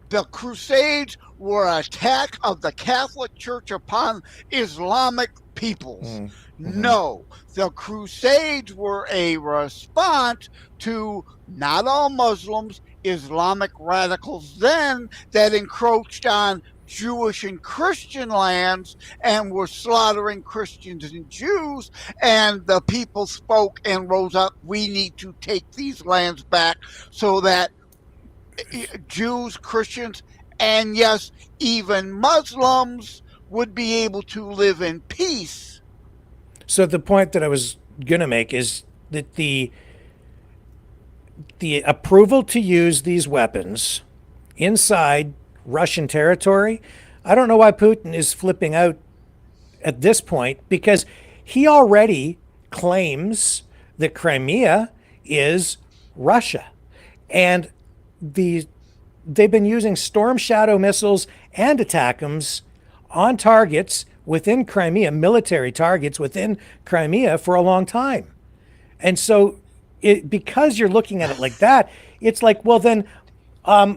C: the Crusades were an attack of the Catholic Church upon Islamic peoples. No, the Crusades were a response to not all Muslims, Islamic radicals then that encroached on Jewish and Christian lands and were slaughtering Christians and Jews, and the people spoke and rose up, we need to take these lands back so that Jews, Christians, and yes, even Muslims would be able to live in peace.
B: So the point that I was going to make is that the approval to use these weapons inside Russian territory, I don't know why Putin is flipping out at this point, because he already claims that Crimea is Russia. And they've been using Storm Shadow missiles and ATACMS on targets within Crimea, military targets within Crimea for a long time. And so because you're looking at it like that, it's like, well, then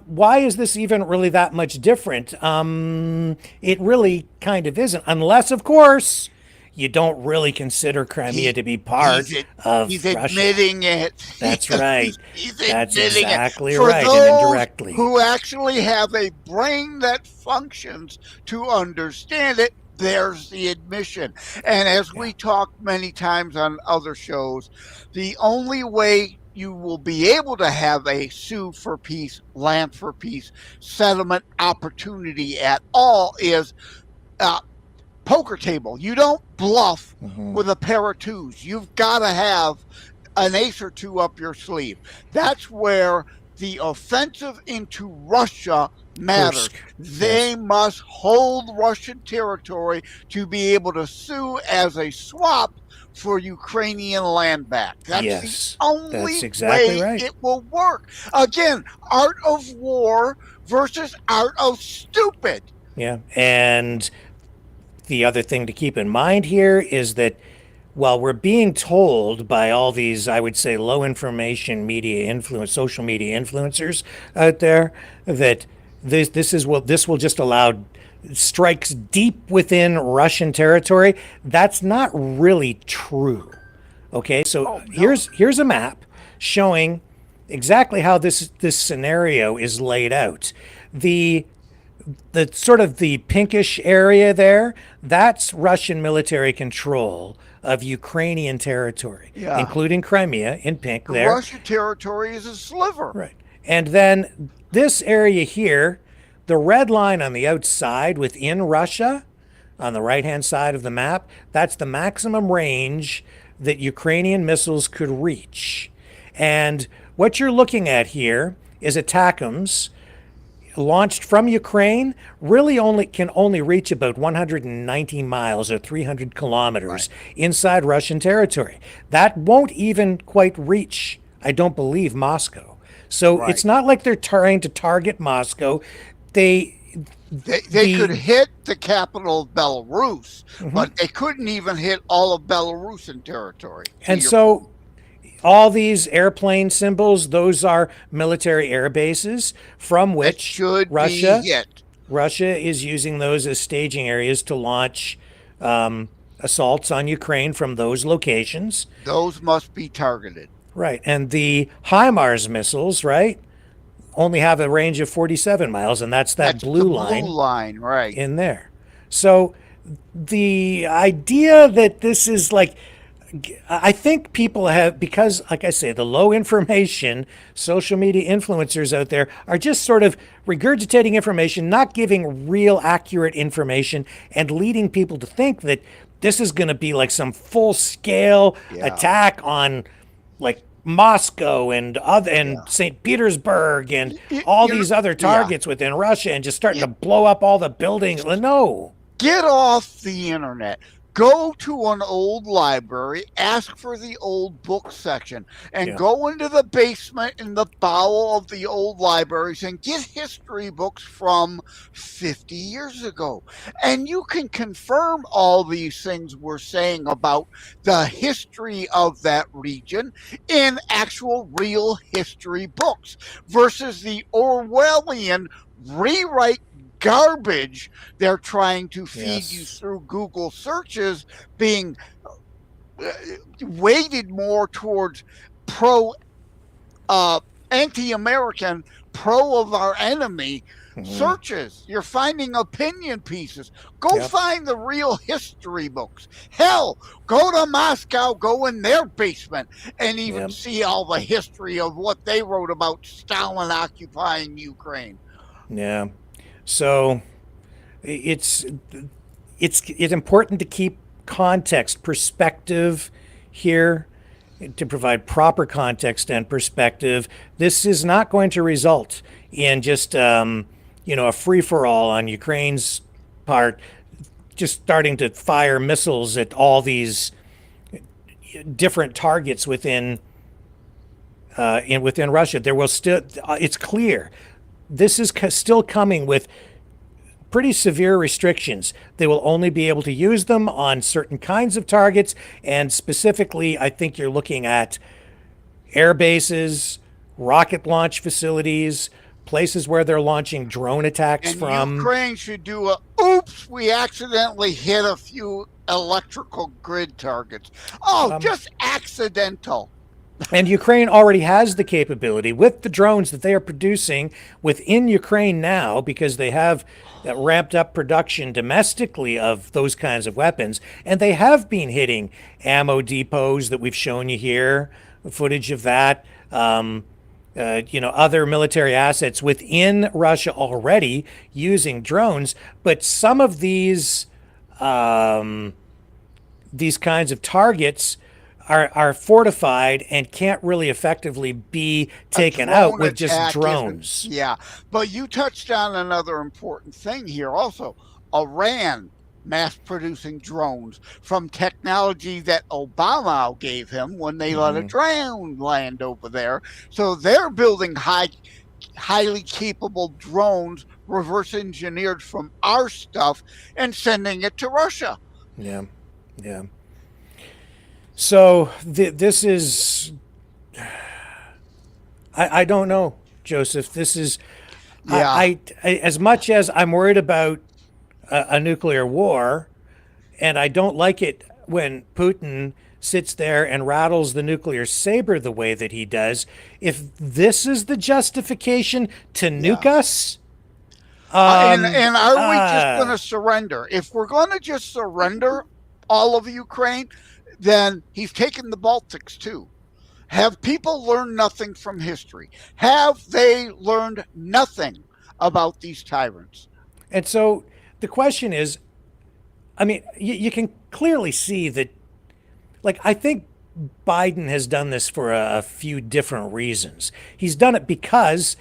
B: why is this even really that much different? It really kind of isn't, unless, of course, you don't really consider Crimea to be part of
C: He's
B: Russia.
C: Admitting it.
B: That's right. That's exactly
C: For
B: right,
C: those
B: and indirectly.
C: who actually have a brain that functions to understand it, there's the admission. And as we talked many times on other shows, the only way you will be able to have a sue for peace, land for peace, settlement opportunity at all is poker table. You don't bluff with a pair of twos. You've got to have an ace or two up your sleeve. That's where the offensive into Russia matters. They must hold Russian territory to be able to sue as a swap for Ukrainian land back. That's the only way it will work. Again, art of war versus art of stupid.
B: Yeah, and the other thing to keep in mind here is that while we're being told by all these, I would say, low information social media influencers out there that this will just allow strikes deep within Russian territory, that's not really true. Okay, so here's a map showing exactly how this scenario is laid out. The sort of the pinkish area there, that's Russian military control of Ukrainian territory, including Crimea in pink there.
C: Russian territory is a sliver.
B: Right. And then this area here, the red line on the outside within Russia, on the right-hand side of the map, that's the maximum range that Ukrainian missiles could reach. And what you're looking at here is ATACMS launched from Ukraine really can only reach about 119 miles or 300 kilometers inside Russian territory. That won't even quite reach, I don't believe, Moscow. So it's not like they're trying to target Moscow. They
C: could hit the capital of Belarus, but they couldn't even hit all of Belarusian territory.
B: And so all these airplane symbols, those are military air bases from which Russia is using those as staging areas to launch assaults on Ukraine from those locations.
C: Those must be targeted.
B: Right. And the HIMARS missiles, right, only have a range of 47 miles, and that's blue line
C: right
B: in there. So the idea that this is like, I think people have, because like I say, the low information social media influencers out there are just sort of regurgitating information, not giving real accurate information, and leading people to think that this is going to be like some full scale attack on like Moscow and St. Petersburg and all these other targets within Russia, and just starting to blow up all the buildings. No.
C: Get off the internet. Go to an old library, ask for the old book section, and go into the basement in the bowel of the old libraries and get history books from 50 years ago. And you can confirm all these things we're saying about the history of that region in actual real history books versus the Orwellian rewrite garbage they're trying to feed you through Google searches, being weighted more towards anti-American, pro of our enemy searches. You're finding opinion pieces. Go find the real history books. Hell, go to Moscow, go in their basement, and even see all the history of what they wrote about Stalin occupying Ukraine.
B: Yeah. So it's important to keep context, perspective here, to provide proper context and perspective. This is not going to result in just a free-for-all on Ukraine's part, just starting to fire missiles at all these different targets within Russia. There will still, it's clear, this is still coming with pretty severe restrictions. They will only be able to use them on certain kinds of targets, and specifically, I think you're looking at air bases, rocket launch facilities, places where they're launching drone attacks from.
C: Ukraine should do oops, we accidentally hit a few electrical grid targets. Just accidental.
B: And Ukraine already has the capability with the drones that they are producing within Ukraine now, because they have ramped up production domestically of those kinds of weapons. And they have been hitting ammo depots that we've shown you here, footage of that, other military assets within Russia already using drones. But some of these kinds of targets are fortified and can't really effectively be taken out with just drones.
C: Yeah, but you touched on another important thing here also. Iran mass producing drones from technology that Obama gave him when they let a drone land over there. So they're building highly capable drones reverse engineered from our stuff and sending it to Russia.
B: Yeah. So this is, I don't know, Joseph. This is, I as much as I'm worried about a nuclear war, and I don't like it when Putin sits there and rattles the nuclear saber the way that he does. If this is the justification to nuke us,
C: and are we just going to surrender? If we're going to just surrender all of Ukraine, then he's taken the Baltics too. Have people learned nothing from history? Have they learned nothing about these tyrants?
B: And so the question is, I mean, you can clearly see that, like, I think Biden has done this for a few different reasons. He's done it because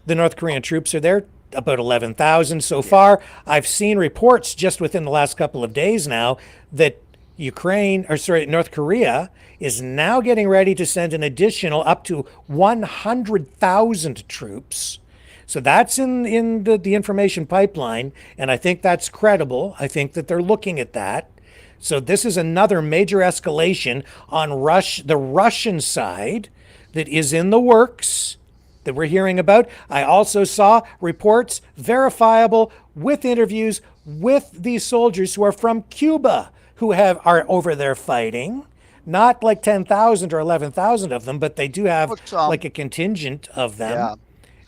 B: the North Korean troops are there, about 11,000 so far. I've seen reports just within the last couple of days now that North Korea is now getting ready to send an additional up to 100,000 troops. So that's in the information pipeline, and I think that's credible. I think that they're looking at that. So this is another major escalation on the Russian side that is in the works that we're hearing about. I also saw reports, verifiable, with interviews with these soldiers who are from Cuba, who are over there fighting. Not like 10,000 or 11,000 of them, but they do have like a contingent of them.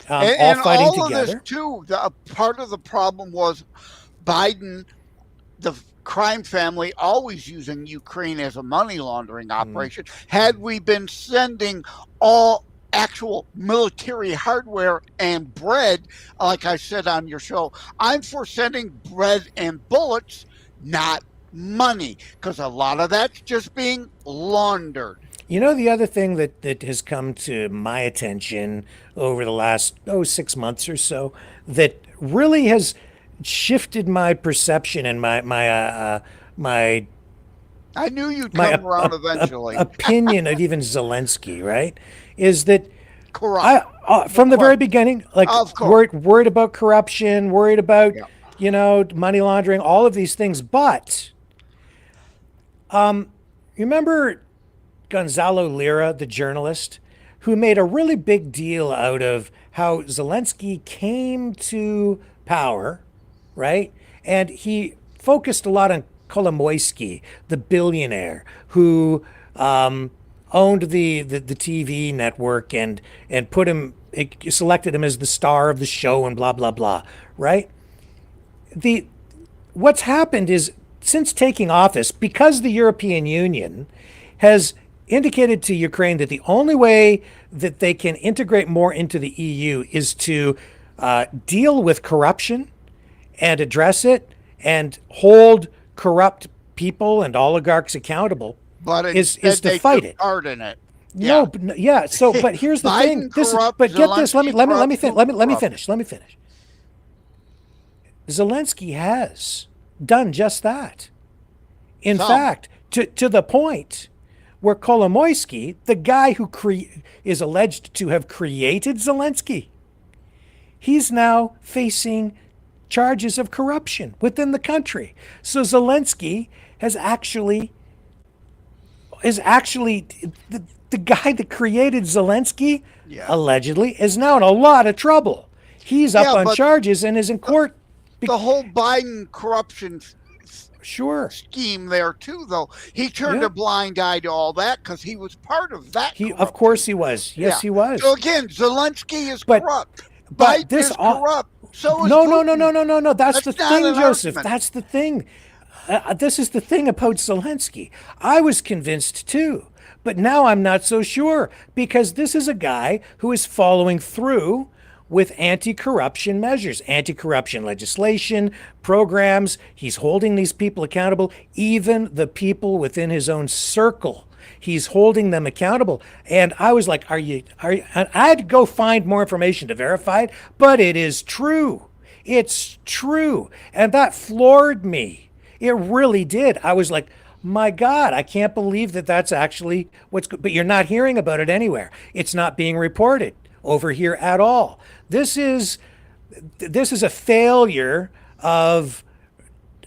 B: All fighting
C: all
B: together.
C: Of this too, part of the problem was Biden, the crime family, always using Ukraine as a money laundering operation. Had we been sending all actual military hardware and bread, like I said on your show, I'm for sending bread and bullets, not money, because a lot of that's just being laundered.
B: You know, the other thing that has come to my attention over the last 6 months or so that really has shifted my perception and my
C: I knew you'd come around eventually.
B: Opinion of even Zelensky, right? Is that from the very beginning, like worried about corruption, worried about money laundering, all of these things. But remember Gonzalo Lira, the journalist, who made a really big deal out of how Zelensky came to power, right? And he focused a lot on Kolomoisky, the billionaire who owned the TV network and selected him as the star of the show and blah, blah, blah, right? What's happened is, since taking office, because the European Union has indicated to Ukraine that the only way that they can integrate more into the EU is to deal with corruption and address it and hold corrupt people and oligarchs accountable, is to fight it.
C: Part in it.
B: No, yeah. So, but here's the thing. But get this. Let me finish. Zelensky has done just that. In fact, to the point where Kolomoisky, the guy who is alleged to have created Zelensky, he's now facing charges of corruption within the country. So Zelensky is actually the guy that created Zelensky, allegedly, is now in a lot of trouble. He's up on charges and is in court.
C: The whole Biden corruption scheme there too, though, he turned a blind eye to all that because he was part of that.
B: Of course he was. Yes, he was.
C: So again, Zelensky is corrupt. Biden is corrupt. So is
B: Putin. No. That's the thing, Joseph. That's the thing. This is the thing about Zelensky. I was convinced too, but now I'm not so sure, because this is a guy who is following through with anti-corruption measures, anti-corruption legislation, programs. He's holding these people accountable, even the people within his own circle. He's holding them accountable. And I was like, I had to go find more information to verify it, but it is true. It's true. And that floored me. It really did. I was like, my God, I can't believe that that's actually but you're not hearing about it anywhere. It's not being reported over here at all. This is a failure of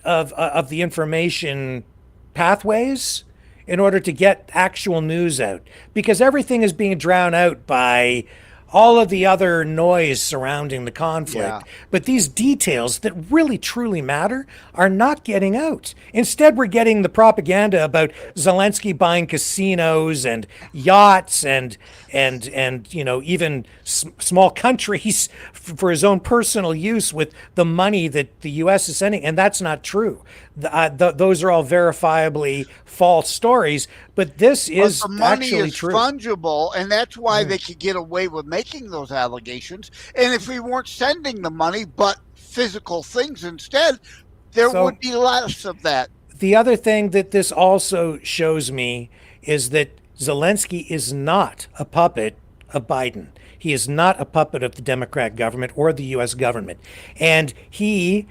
B: the information pathways in order to get actual news out, because everything is being drowned out by all of the other noise surrounding the conflict.
C: Yeah.
B: But these details that really truly matter are not getting out. Instead, we're getting the propaganda about Zelensky buying casinos and yachts and even small countries for his own personal use with the money that the U.S. is sending, and that's not true. Those are all verifiably false stories, but this is
C: the money
B: actually
C: is
B: true.
C: fungible, and that's why they could get away with making those allegations. And if we weren't sending the money, but physical things instead, there would be less of that.
B: The other thing that this also shows me is that Zelensky is not a puppet of Biden. He is not a puppet of the Democrat government or the U.S. government. And he,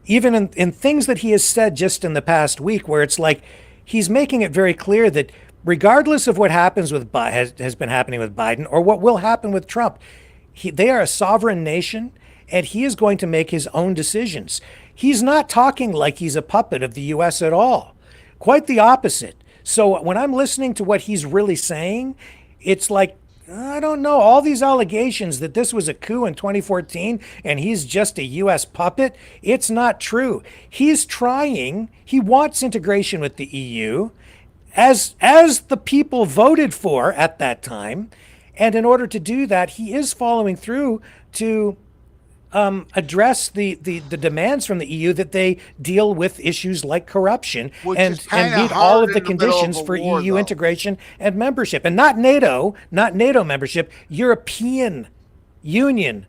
B: even in things that he has said just in the past week, where it's like he's making it very clear that regardless of what happens with has been happening with Biden or what will happen with Trump, they are a sovereign nation, and he is going to make his own decisions. He's not talking like he's a puppet of the U.S. at all. Quite the opposite. So when I'm listening to what he's really saying, it's like, I don't know, all these allegations that this was a coup in 2014 and he's just a U.S. puppet, it's not true. He's trying, he wants integration with the EU, as the people voted for at that time. And in order to do that, he is following through to address the demands from the EU that they deal with issues like corruption and meet all of the conditions for EU integration and membership. And not NATO membership, European Union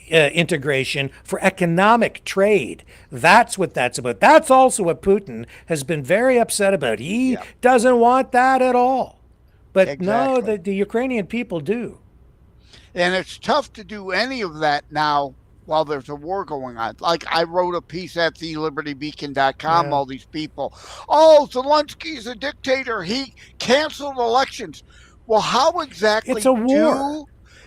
B: integration for economic trade. That's what that's about. That's also what Putin has been very upset about. He doesn't want that at all. But no, the Ukrainian people do.
C: And it's tough to do any of that now while there's a war going on. Like I wrote a piece at thelibertybeacon.com, all these people, Zelensky's a dictator. He canceled elections. Well, how exactly
B: it's a war.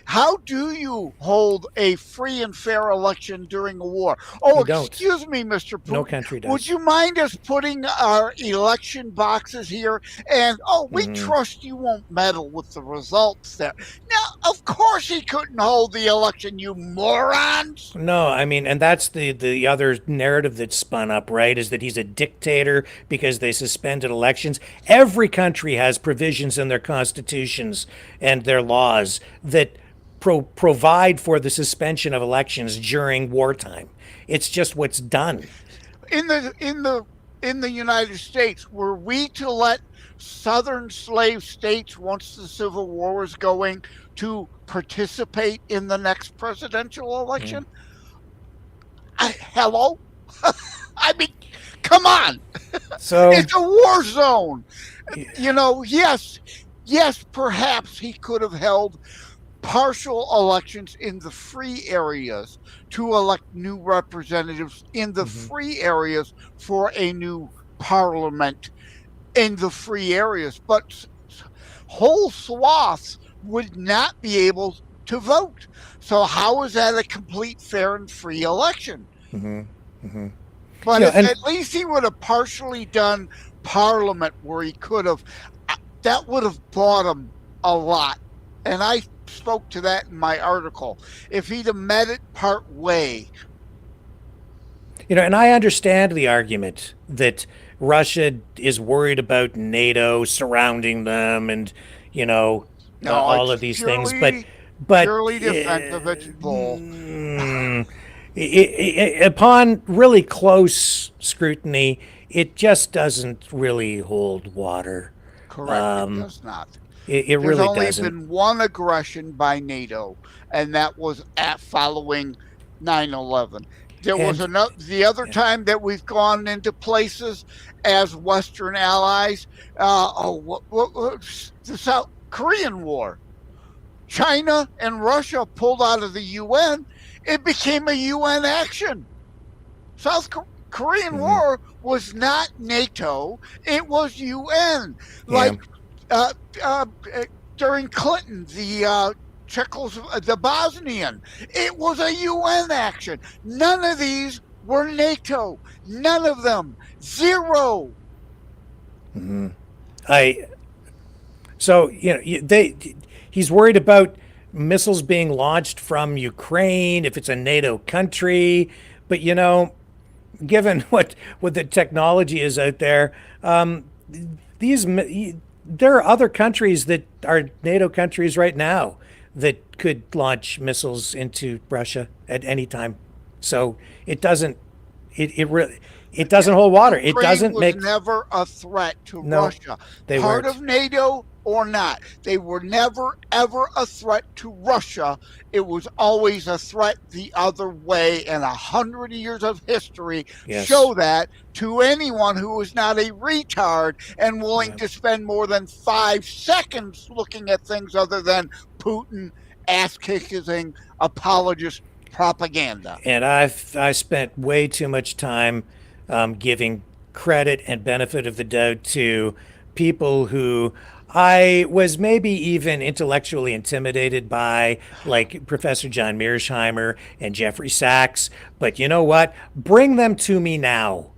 C: How do you hold a free and fair election during a war? Excuse me, Mr. Putin.
B: No country does.
C: Would you mind us putting our election boxes here? And, we trust you won't meddle with the results there. Now, of course he couldn't hold the election, you morons.
B: No, I mean, and that's the other narrative that's spun up, right, is that he's a dictator because they suspended elections. Every country has provisions in their constitutions and their laws that provide for the suspension of elections during wartime. It's just what's done.
C: In the United States, were we to let southern slave states, once the Civil War was going, to participate in the next presidential election? Hello? I mean, come on.
B: So
C: it's a war zone. Yes, perhaps he could have held partial elections in the free areas to elect new representatives in the free areas for a new parliament in the free areas, but whole swaths would not be able to vote. So how is that a complete, fair, and free election? But at least he would have partially done parliament where he could have. That would have bought him a lot. And I spoke to that in my article. If he'd have met it part way.
B: And I understand the argument that Russia is worried about NATO surrounding them and, all of these things. But
C: purely defensive, it's bull.
B: Upon really close scrutiny, it just doesn't really hold water.
C: Correct, it does not.
B: It really doesn't.
C: There's only been one aggression by NATO, and that was following 9/11. There was the other time that we've gone into places as Western allies. The South Korean War. China and Russia pulled out of the UN. It became a UN action. South Korean War was not NATO. It was UN. Like during Clinton, the Bosnian. It was a UN action. None of these were NATO. None of them. Zero.
B: Mm-hmm. So he's worried about missiles being launched from Ukraine if it's a NATO country, but given what the technology is out there, there are other countries that are NATO countries right now that could launch missiles into Russia at any time. So it doesn't hold water. It doesn't
C: was
B: make
C: never a threat to Russia. Part of NATO or not, they were never ever a threat to Russia. It was always a threat the other way, and 100 years of history show that to anyone who is not a retard and willing to spend more than 5 seconds looking at things other than Putin ass-kicking apologist propaganda.
B: And I spent way too much time giving credit and benefit of the doubt to people who I was maybe even intellectually intimidated by, like Professor John Mearsheimer and Jeffrey Sachs. But you know what? Bring them to me now.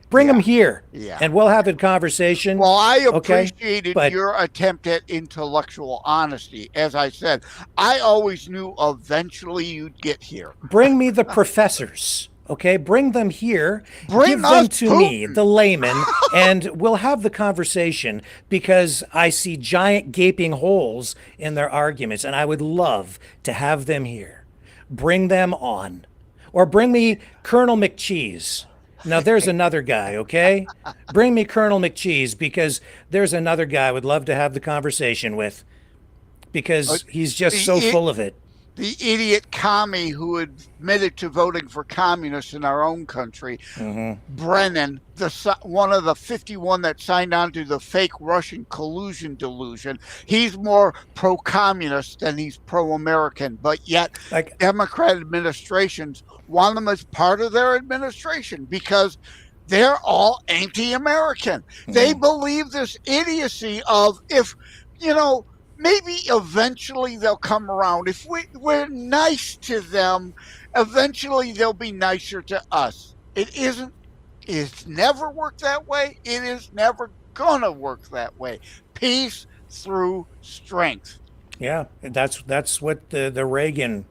B: Bring them here, and we'll have a conversation.
C: Well, I appreciated your attempt at intellectual honesty. As I said, I always knew eventually you'd get here.
B: Bring me the professors. Okay, bring them here,
C: give
B: them to me, the layman, and we'll have the conversation, because I see giant gaping holes in their arguments, and I would love to have them here. Bring them on. Or bring me Colonel McCheese. Now, there's another guy, okay? Bring me Colonel McCheese, because there's another guy I would love to have the conversation with, because he's just so full of it.
C: The idiot commie who admitted to voting for communists in our own country, Brennan, one of the 51 that signed on to the fake Russian collusion delusion, he's more pro-communist than he's pro-American, but yet Democrat administrations want him as part of their administration because they're all anti-American. They believe this idiocy of maybe eventually they'll come around. If we're nice to them, eventually they'll be nicer to us. It's never worked that way. It is never gonna work that way. Peace through strength.
B: Yeah, that's what the Reagan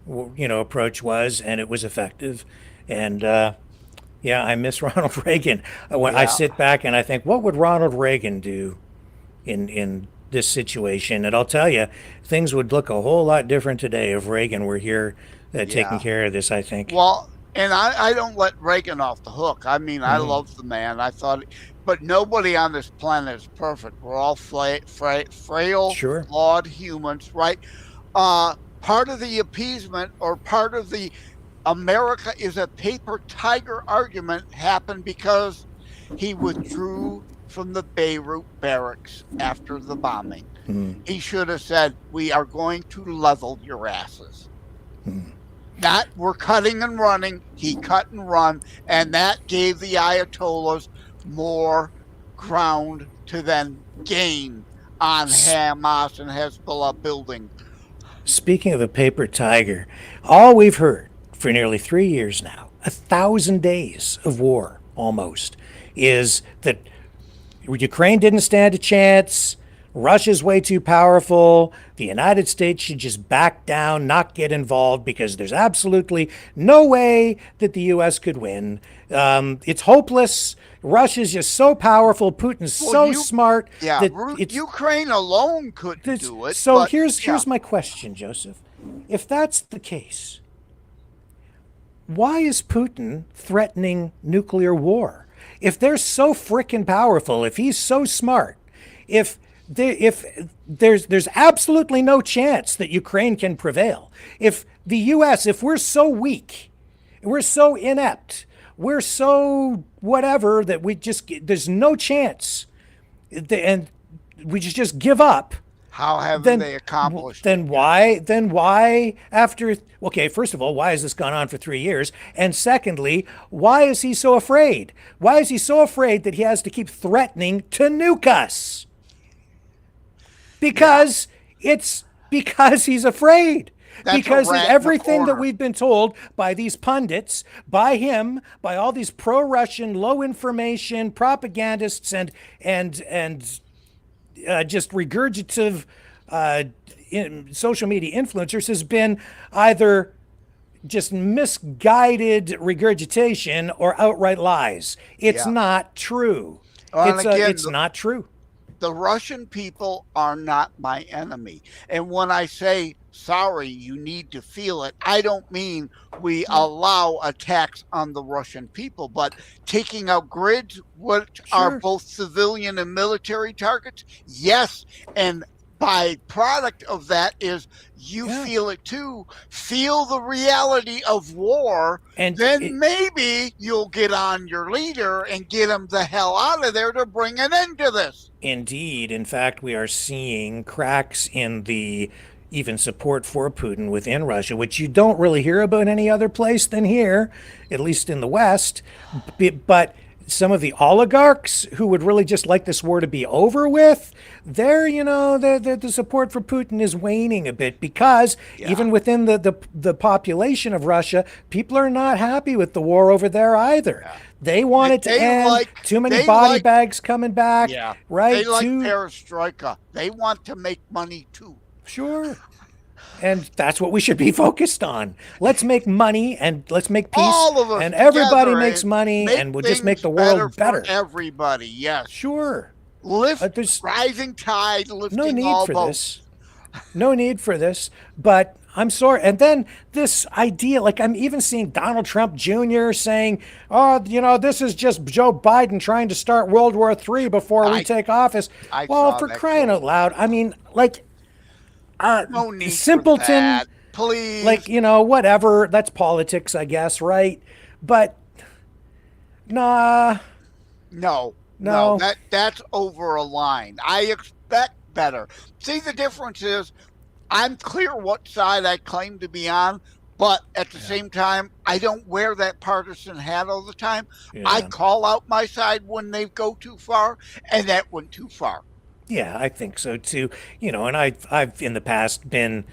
B: approach was, and it was effective. And I miss Ronald Reagan. When I sit back and I think, what would Ronald Reagan do in this situation? And I'll tell you, things would look a whole lot different today if Reagan were here taking care of this, I think.
C: Well, and I don't let Reagan off the hook. I mean, I love the man. But nobody on this planet is perfect. We're all frail, flawed humans, right? Part of the appeasement, or part of the America is a paper tiger argument, happened because he withdrew from the Beirut barracks after the bombing. He should have said, we are going to level your asses. Not we're cutting and running. He cut and run, and that gave the Ayatollahs more ground to then gain on Hamas and Hezbollah building.
B: Speaking of a paper tiger, all we've heard for nearly 3 years now, 1,000 days of war almost, is that Ukraine didn't stand a chance, Russia's way too powerful, the United States should just back down, not get involved, because there's absolutely no way that the U.S. could win. It's hopeless. Russia's just so powerful. Putin's smart.
C: Yeah, Ukraine alone couldn't do it.
B: So here's my question, Joseph. If that's the case, why is Putin threatening nuclear war? If they're so frickin' powerful, if he's so smart, if there's absolutely no chance that Ukraine can prevail, if the U.S., if we're so weak, We're so inept. We're so whatever that there's no chance. And we just give up.
C: How haven't they accomplished
B: then why after, okay, first of all, why has this gone on for 3 years? And secondly, why is he so afraid? Why is he so afraid that he has to keep threatening to nuke us? Because it's because he's afraid. Because everything that we've been told by these pundits, by him, by all these pro-Russian, low information propagandists and just regurgitative social media influencers has been either just misguided regurgitation or outright lies. It's not true. It's not true.
C: The Russian people are not my enemy. And when I say, sorry, you need to feel it, I don't mean we allow attacks on the Russian people, but taking out grids, which are both civilian and military targets, yes. And byproduct of that is you feel it too. Feel the reality of war, and then maybe you'll get on your leader and get him the hell out of there to bring an end to this.
B: Indeed. In fact, we are seeing cracks in the even support for Putin within Russia, which you don't really hear about any other place than here, at least in the West. But some of the oligarchs who would really just like this war to be over with, the support for Putin is waning a bit because even within the population of Russia, people are not happy with the war over there either. They want it to end. Too many body bags coming back.
C: Yeah.
B: Right?
C: They like perestroika. They want to make money too.
B: Sure. And that's what we should be focused on. Let's make money and let's make peace.
C: All of us
B: and everybody
C: together
B: makes money and we'll just make the world better.
C: For everybody, yes.
B: Sure.
C: Rising tide, lifting
B: no need
C: all
B: for
C: boats.
B: this. No need for this. But I'm sorry. And then this idea, like I'm even seeing Donald Trump Jr. saying, this is just Joe Biden trying to start World War III before we take office. Well, for crying out loud, I mean, like,
C: no need
B: simpleton,
C: for that. Please.
B: Like, whatever. That's politics, I guess, right? But, nah.
C: No. That's over a line. I expect better. See, the difference is I'm clear what side I claim to be on, but at the same time, I don't wear that partisan hat all the time.
B: Yeah.
C: I call out my side when they go too far, and that went too far.
B: Yeah, I think so too. And I've in the past been,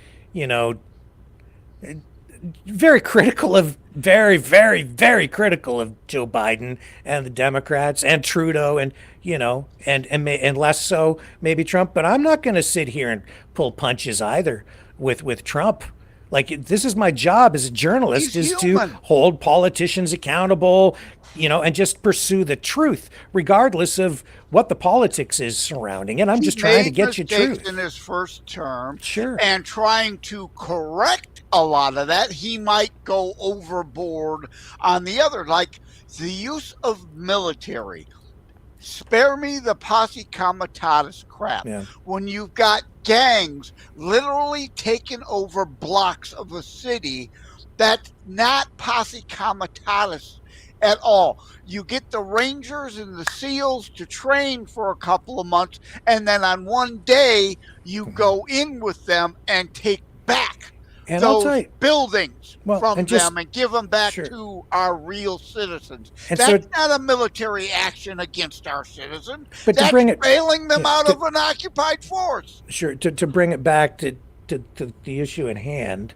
B: very critical of very, very, very critical of Joe Biden and the Democrats and Trudeau and and less so maybe Trump. But I'm not going to sit here and pull punches either with Trump. Like, this is my job as a journalist, is to hold politicians accountable, and just pursue the truth, regardless of what the politics is surrounding it. I'm just trying to get you truth.
C: In his first term,
B: sure,
C: and trying to correct a lot of that, he might go overboard on the other, like the use of military. Spare me the posse comitatus crap.
B: Yeah.
C: When you've got gangs literally taking over blocks of a city, that's not posse comitatus at all. You get the Rangers and the SEALs to train for a couple of months, and then on one day you go in with them and take back those buildings from them and give them back to our real citizens.
B: And
C: that's not a military action against our citizens.
B: But
C: that's
B: to bring it,
C: bailing them out of an occupied force.
B: Sure. To bring it back to the issue at hand,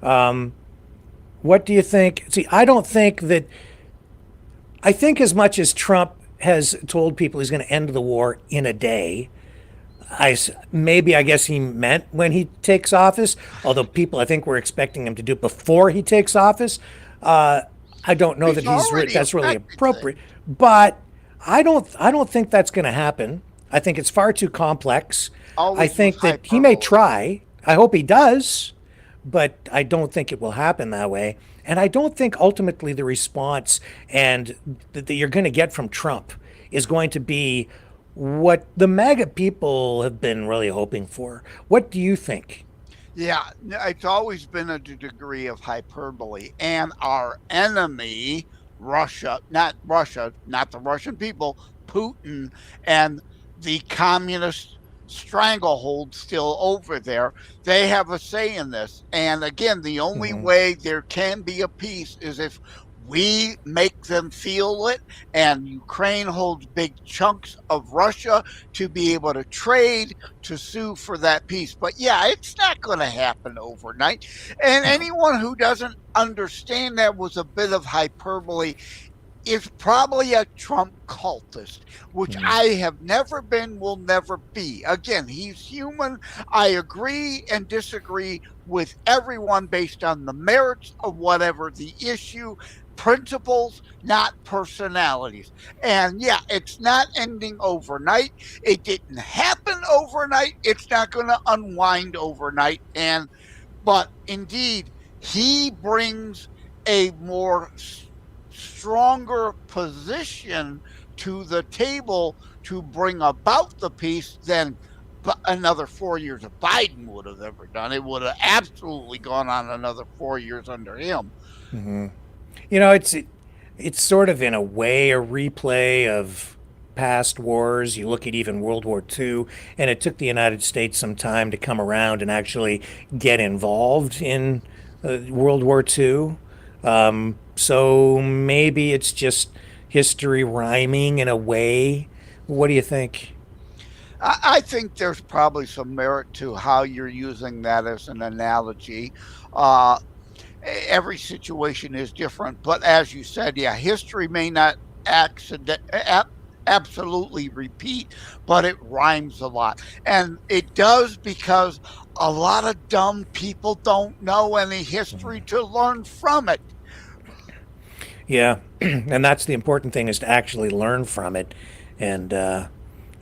B: what do you think? See, I think as much as Trump has told people he's going to end the war in a day, I guess he meant when he takes office, although people I think were expecting him to do it before he takes office. I don't know that that's really appropriate, but I don't think that's going to happen. I think it's far too complex. I think that he may try. I hope he does, but I don't think it will happen that way. And I don't think ultimately the response and that you're going to get from Trump is going to be what the MAGA people have been really hoping for. What do you think?
C: Yeah, it's always been a degree of hyperbole. And our enemy, Russia, not the Russian people, Putin, and the communist stranglehold still over there, they have a say in this. And again, the only way there can be a peace is if we make them feel it, and Ukraine holds big chunks of Russia to be able to trade, to sue for that peace. But yeah, it's not going to happen overnight. And anyone who doesn't understand that was a bit of hyperbole is probably a Trump cultist, which I have never been, will never be. Again, he's human. I agree and disagree with everyone based on the merits of whatever the issue, principles, not personalities. And yeah, it's not ending overnight. It didn't happen overnight. It's not going to unwind overnight. But indeed, he brings a more stronger position to the table to bring about the peace than another 4 years of Biden would have ever done. It would have absolutely gone on another 4 years under him.
B: You know, it's sort of in a way a replay of past wars. You look at even World War II, and it took the United States some time to come around and actually get involved in World War II. So maybe it's just history rhyming in a way. What do you think?
C: I think there's probably some merit to how you're using that as an analogy. Every situation is different, but as you said, yeah, history may not absolutely repeat, but it rhymes a lot. And it does because a lot of dumb people don't know any history to learn from it.
B: Yeah, and that's the important thing, is to actually learn from it. And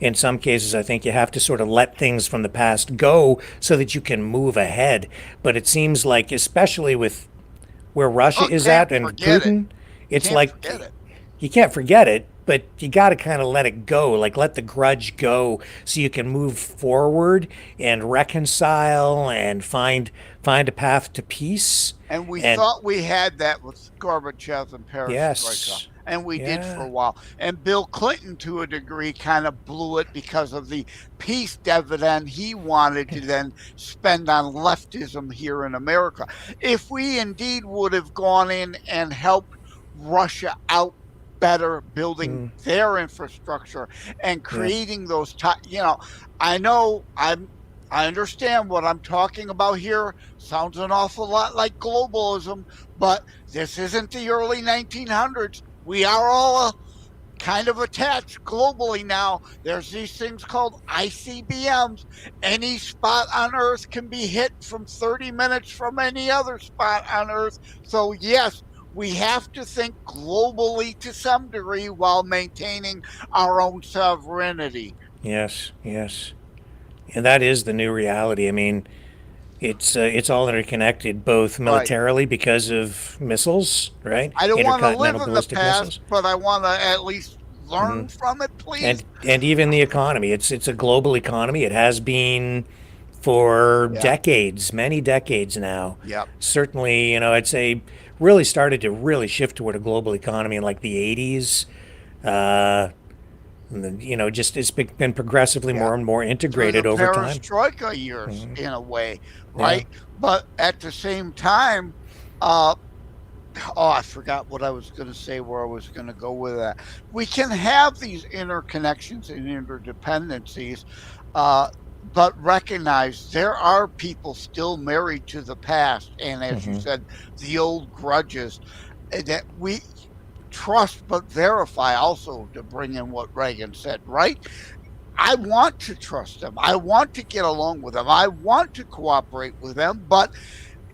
B: in some cases, I think you have to sort of let things from the past go so that you can move ahead. But it seems like, especially with where Russia is at and Putin, it's like you can't forget it, but you got to kind of let it go, like let the grudge go so you can move forward and reconcile and find a path to peace.
C: And we thought we had that with Gorbachev and Perestroika.
B: Yes.
C: And we did for a while. And Bill Clinton, to a degree, kind of blew it because of the peace dividend he wanted to then spend on leftism here in America. If we indeed would have gone in and helped Russia out better, building their infrastructure and creating those, I understand what I'm talking about here. Sounds an awful lot like globalism, but this isn't the early 1900s. We are all kind of attached globally now. There's these things called ICBMs. Any spot on Earth can be hit from 30 minutes from any other spot on Earth. So yes, we have to think globally to some degree while maintaining our own sovereignty.
B: Yes. And that is the new reality. I mean, it's all interconnected, both militarily because of missiles, right?
C: I don't want to live in the past, but I want to at least learn from it, please.
B: And even the economy. It's a global economy. It has been for decades, many decades now.
C: Yep.
B: Certainly, I'd say really started to really shift toward a global economy in like the 80s. Just it's been progressively more and more integrated over time.
C: Perestroika years, in a way, right? Yeah. But at the same time, I forgot what I was going to say, where I was going to go with that. We can have these interconnections and interdependencies, but recognize there are people still married to the past, and as you said, the old grudges that we trust but verify, also to bring in what Reagan said, right? I want to trust them. I want to get along with them. I want to cooperate with them, but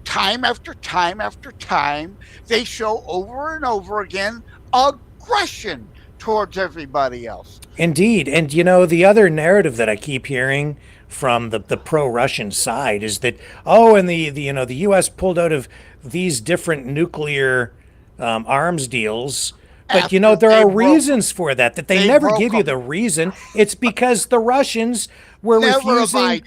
C: time after time after time, they show over and over again aggression towards everybody else.
B: Indeed. And the other narrative that I keep hearing from the pro-Russian side is that, and the US pulled out of these different nuclear arms deals, but there are reasons for that they never give you the reason. It's because the Russians were refusing.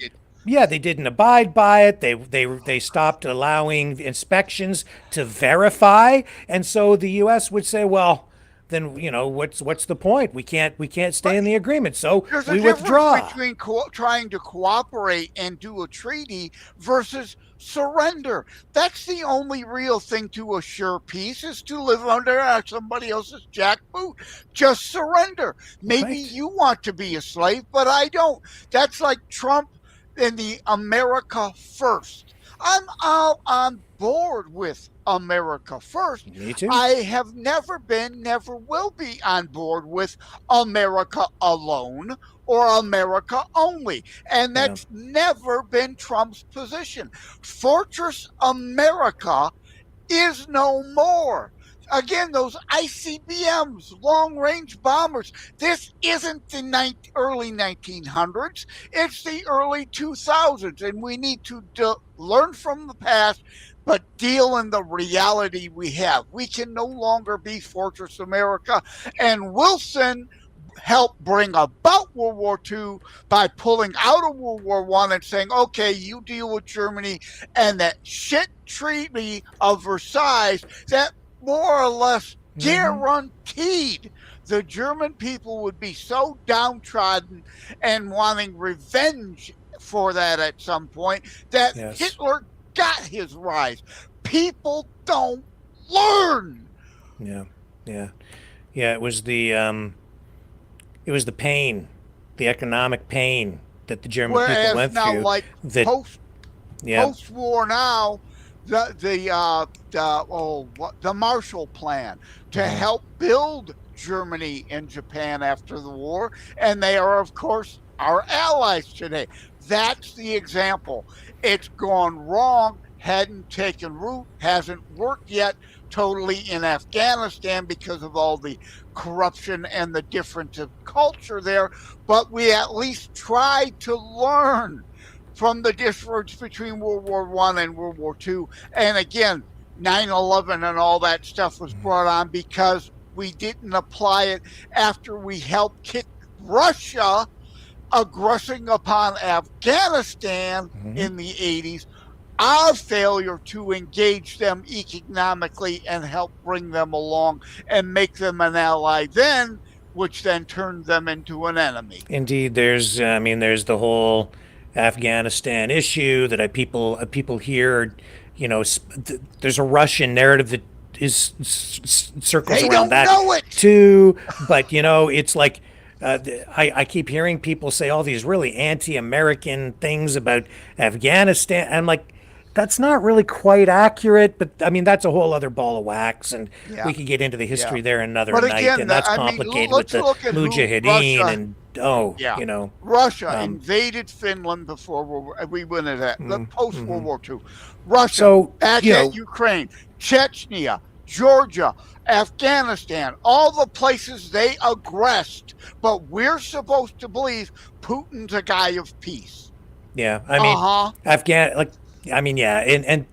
B: Yeah, they didn't abide by it. They stopped allowing inspections to verify, and so the U.S. would say, well, then what's the point? We can't stay in the agreement, so
C: There's
B: we
C: a difference
B: withdraw.
C: between trying to cooperate and do a treaty versus surrender. That's the only real thing to assure peace, is to live under somebody else's jackboot. Just surrender. Maybe you want to be a slave, but I don't. That's like Trump and the America First. I'm all on board with America First.
B: Me too.
C: I have never been, never will be on board with America alone or America only. And that's never been Trump's position. Fortress America is no more. Again, those ICBMs, long-range bombers, this isn't the early 1900s. It's the early 2000s, and we need to learn from the past, but deal in the reality we have. We can no longer be Fortress America, and Wilson helped bring about World War II by pulling out of World War I and saying, okay, you deal with Germany, and that shit treaty of Versailles that more or less guaranteed the German people would be so downtrodden and wanting revenge for that at some point that Hitler got his rise. People don't learn.
B: Yeah. It was the pain, the economic pain that the German people went
C: now,
B: through.
C: Like post-war now, the Marshall Plan to help build Germany and Japan after the war, and they are, of course, our allies today. That's the example. It's gone wrong, hadn't taken root, hasn't worked yet totally in Afghanistan because of all the corruption and the difference of culture there, but we at least tried to learn from the difference between World War I and World War II. And again, 9/11 and all that stuff was brought on because we didn't apply it after we helped kick Russia aggressing upon Afghanistan in the 80s. Our failure to engage them economically and help bring them along and make them an ally then, which then turned them into an enemy.
B: Indeed, there's the whole Afghanistan issue that people hear, there's a Russian narrative that circles around that too, but it's like I keep hearing people say all these really anti-American things about Afghanistan. I'm like, that's not really quite accurate, but I mean, that's a whole other ball of wax, and we could get into the history there another night, and that's complicated with the Mujahideen and
C: Russia invaded Finland before we went into that, post World War II. Russia back at Ukraine, Chechnya, Georgia, Afghanistan, all the places they aggressed, but we're supposed to believe Putin's a guy of peace.
B: Yeah, I mean, and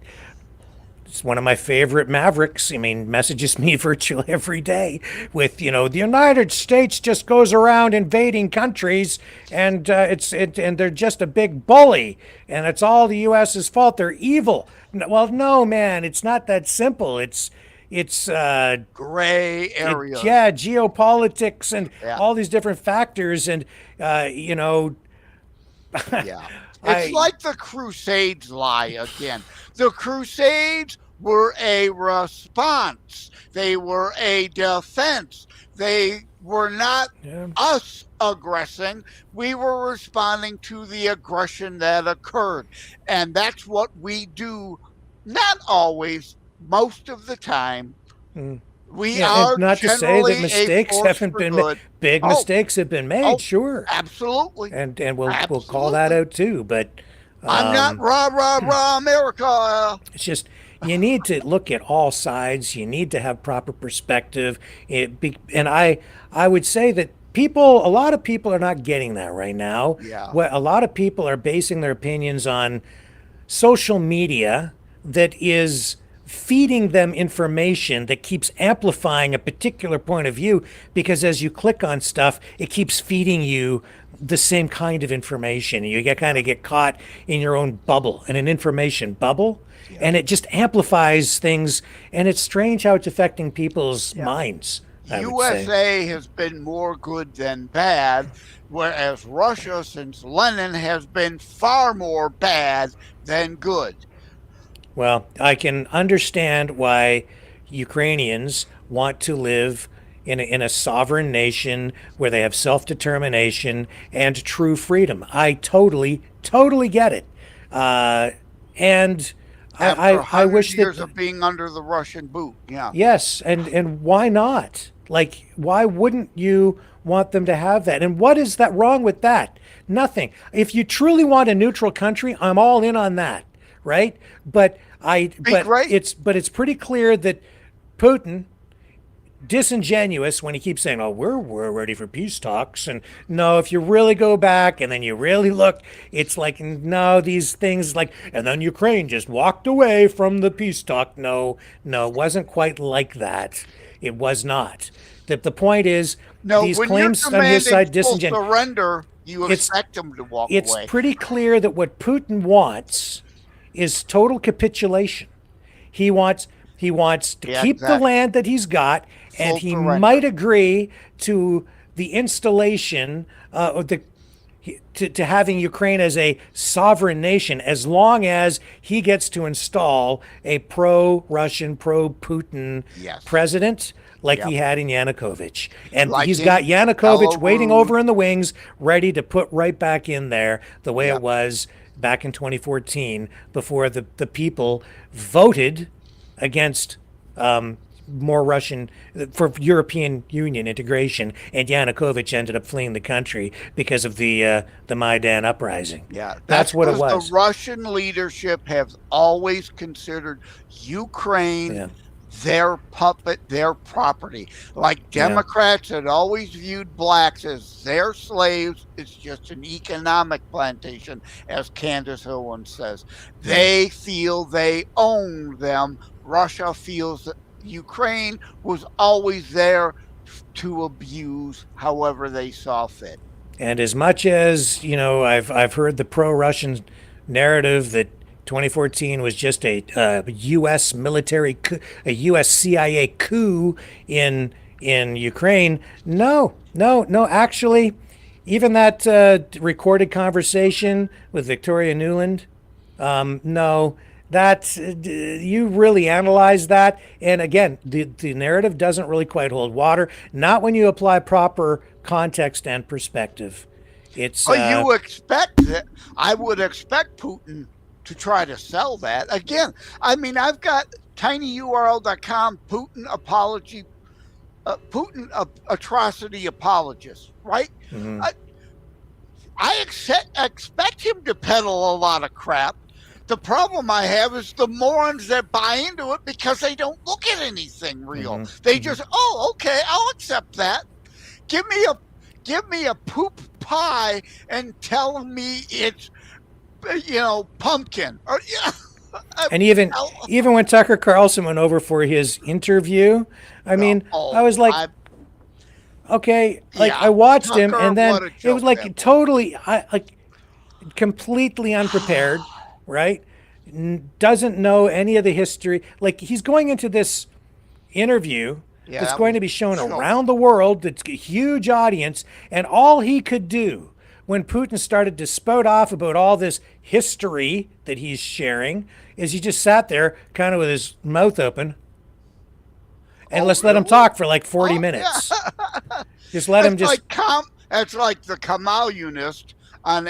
B: it's one of my favorite Mavericks. I mean, messages me virtually every day with, the United States just goes around invading countries, and and they're just a big bully, and it's all the U.S.'s fault. They're evil. Well, no, man, it's not that simple. It's
C: gray areas.
B: Geopolitics and all these different factors, and
C: It's like the Crusades lie again. The Crusades were a response. They were a defense. They were not us aggressing. We were responding to the aggression that occurred. And that's what we do, not always, most of the time. We are
B: not to say that mistakes haven't been made. Big mistakes have been made, sure.
C: Absolutely.
B: And we'll call that out too. But
C: I'm not rah America.
B: It's just you need to look at all sides. You need to have proper perspective. And I would say that a lot of people are not getting that right now.
C: Yeah.
B: A lot of people are basing their opinions on social media that is feeding them information that keeps amplifying a particular point of view, because as you click on stuff, it keeps feeding you the same kind of information. You kind of get caught in your own bubble, in an information bubble, and it just amplifies things. And it's strange how it's affecting people's minds.
C: USA has been more good than bad, whereas Russia, since Lenin, has been far more bad than good.
B: Well, I can understand why Ukrainians want to live in a sovereign nation where they have self-determination and true freedom. I totally get it. And I wish that
C: years of being under the Russian boot. Yeah.
B: Yes, and why not? Like, why wouldn't you want them to have that? And what is that wrong with that? Nothing. If you truly want a neutral country, I'm all in on that, right? But it's pretty clear that Putin, disingenuous when he keeps saying, "Oh, we're ready for peace talks," and no, if you really go back and then you really look, it's like, no, these things like, and then Ukraine just walked away from the peace talk. No, it wasn't quite like that. It was not. The point is, these claims on his side disingenuous.
C: Surrender, you expect them to walk away.
B: It's pretty clear that what Putin wants is total capitulation. He wants to keep the land that he's got, and he might agree to the installation to having Ukraine as a sovereign nation, as long as he gets to install a pro-Russian, pro-Putin president like he had in Yanukovych. And he's got Yanukovych waiting over in the wings, ready to put right back in there the way it was back in 2014, before the people voted against more Russian, for European Union integration, and Yanukovych ended up fleeing the country because of the Maidan uprising.
C: Yeah,
B: that's what it was.
C: The Russian leadership has always considered Ukraine their puppet, their property. Like Democrats had always viewed blacks as their slaves. It's just an economic plantation, as Candace Owens says. They feel they own them. Russia feels that Ukraine was always there to abuse however they saw fit.
B: And as much as, I've heard the pro-Russian narrative that 2014 was just a U.S. military coup, a U.S. CIA coup in Ukraine. No. Actually, even that recorded conversation with Victoria Nuland, no. That you really analyze that, and again, the narrative doesn't really quite hold water. Not when you apply proper context and perspective. It's
C: you expect that. I would expect Putin to try to sell that again. I mean, I've got tinyurl.com Putin apology, Putin atrocity apologist, right?
B: Mm-hmm.
C: I expect him to peddle a lot of crap. The problem I have is the morons that buy into it because they don't look at anything real.
B: Mm-hmm.
C: They just, okay, I'll accept that. Give me a poop pie and tell me it's, pumpkin. Or,
B: and even when Tucker Carlson went over for his interview, I was like, okay, I watched
C: Tucker,
B: him, and then it was like totally, completely unprepared. Right? Doesn't know any of the history. Like, he's going into this interview that's going to be shown around the world. That's a huge audience. And all he could do when Putin started to spout off about all this history that he's sharing is he just sat there kind of with his mouth open. And let him talk for like 40 minutes. Yeah. Just let him just...
C: That's like the Kamalunist on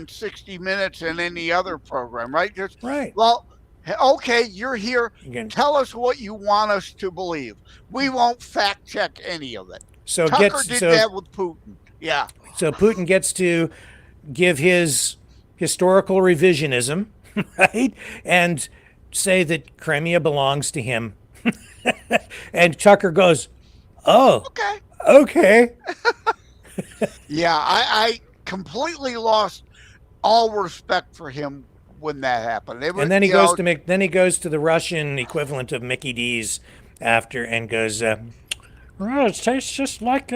C: 60 Minutes and any other program, right?
B: Right.
C: Well, okay, you're here. Tell us what you want us to believe. We won't fact check any of it.
B: So
C: Tucker did that with Putin. Yeah.
B: So Putin gets to give his historical revisionism, right? And say that Crimea belongs to him. And Tucker goes, "Oh, okay."
C: Yeah, I completely lost all respect for him when that happened. It was,
B: and then he goes to then he goes to the Russian equivalent of Mickey D's after and goes, "Oh, it tastes just like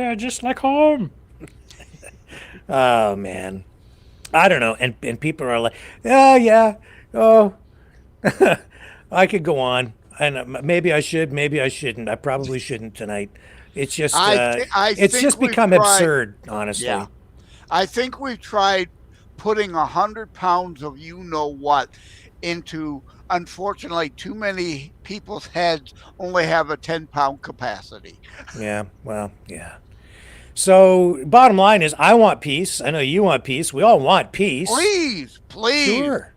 B: home." Oh man, I don't know. And people are like, "Oh yeah, oh." I could go on, and maybe I should, maybe I shouldn't. I probably shouldn't tonight. It's just, it's just become absurd, honestly.
C: Yeah. I think we've tried putting 100 pounds of you-know-what into, unfortunately, too many people's heads only have a 10-pound capacity.
B: Yeah, well, yeah. So, bottom line is, I want peace. I know you want peace. We all want peace.
C: Please, please.
B: Sure.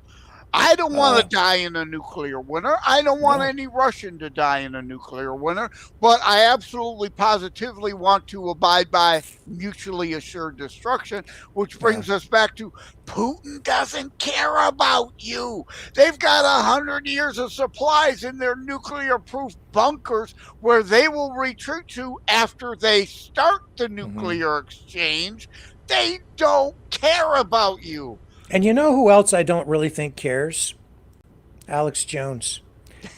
C: I don't want to die in a nuclear winter. I don't want any Russian to die in a nuclear winter, but I absolutely positively want to abide by mutually assured destruction, which brings us back to Putin doesn't care about you. They've got 100 years of supplies in their nuclear-proof bunkers where they will retreat to after they start the nuclear exchange. They don't care about you.
B: And you know who else I don't really think cares? Alex Jones.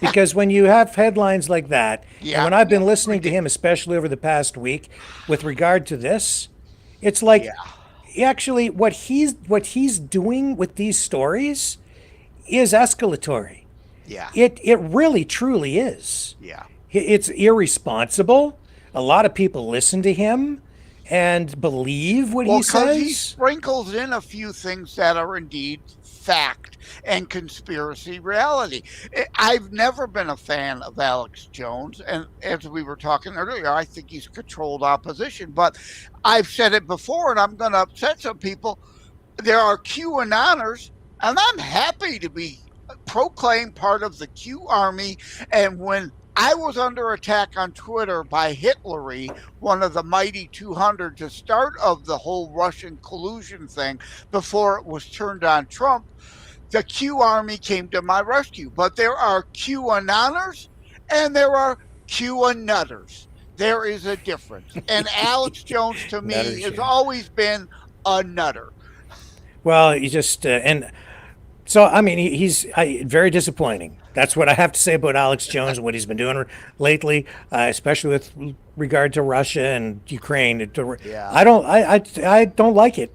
B: Because when you have headlines like that, and when I've been listening to him, especially over the past week, with regard to this, it's like, actually, what he's doing with these stories is escalatory.
C: Yeah.
B: It really, truly is.
C: Yeah.
B: It's irresponsible. A lot of people listen to him and believe what he says.
C: He sprinkles in a few things that are indeed fact and conspiracy reality. I've never been a fan of Alex Jones, and as we were talking earlier, I think he's controlled opposition. But I've said it before, and I'm going to upset some people. There are QAnoners, and I'm happy to be proclaimed part of the Q Army. And when I was under attack on Twitter by Hitlery, one of the mighty 200, the start of the whole Russian collusion thing before it was turned on Trump. The Q Army came to my rescue. But there are QAnoners and there are QAnutters. There is a difference. And Alex Jones, to me, has always been a nutter.
B: Well, he just, and so, I mean, he's very disappointing. That's what I have to say about Alex Jones and what he's been doing lately, especially with regard to Russia and Ukraine. I don't like it.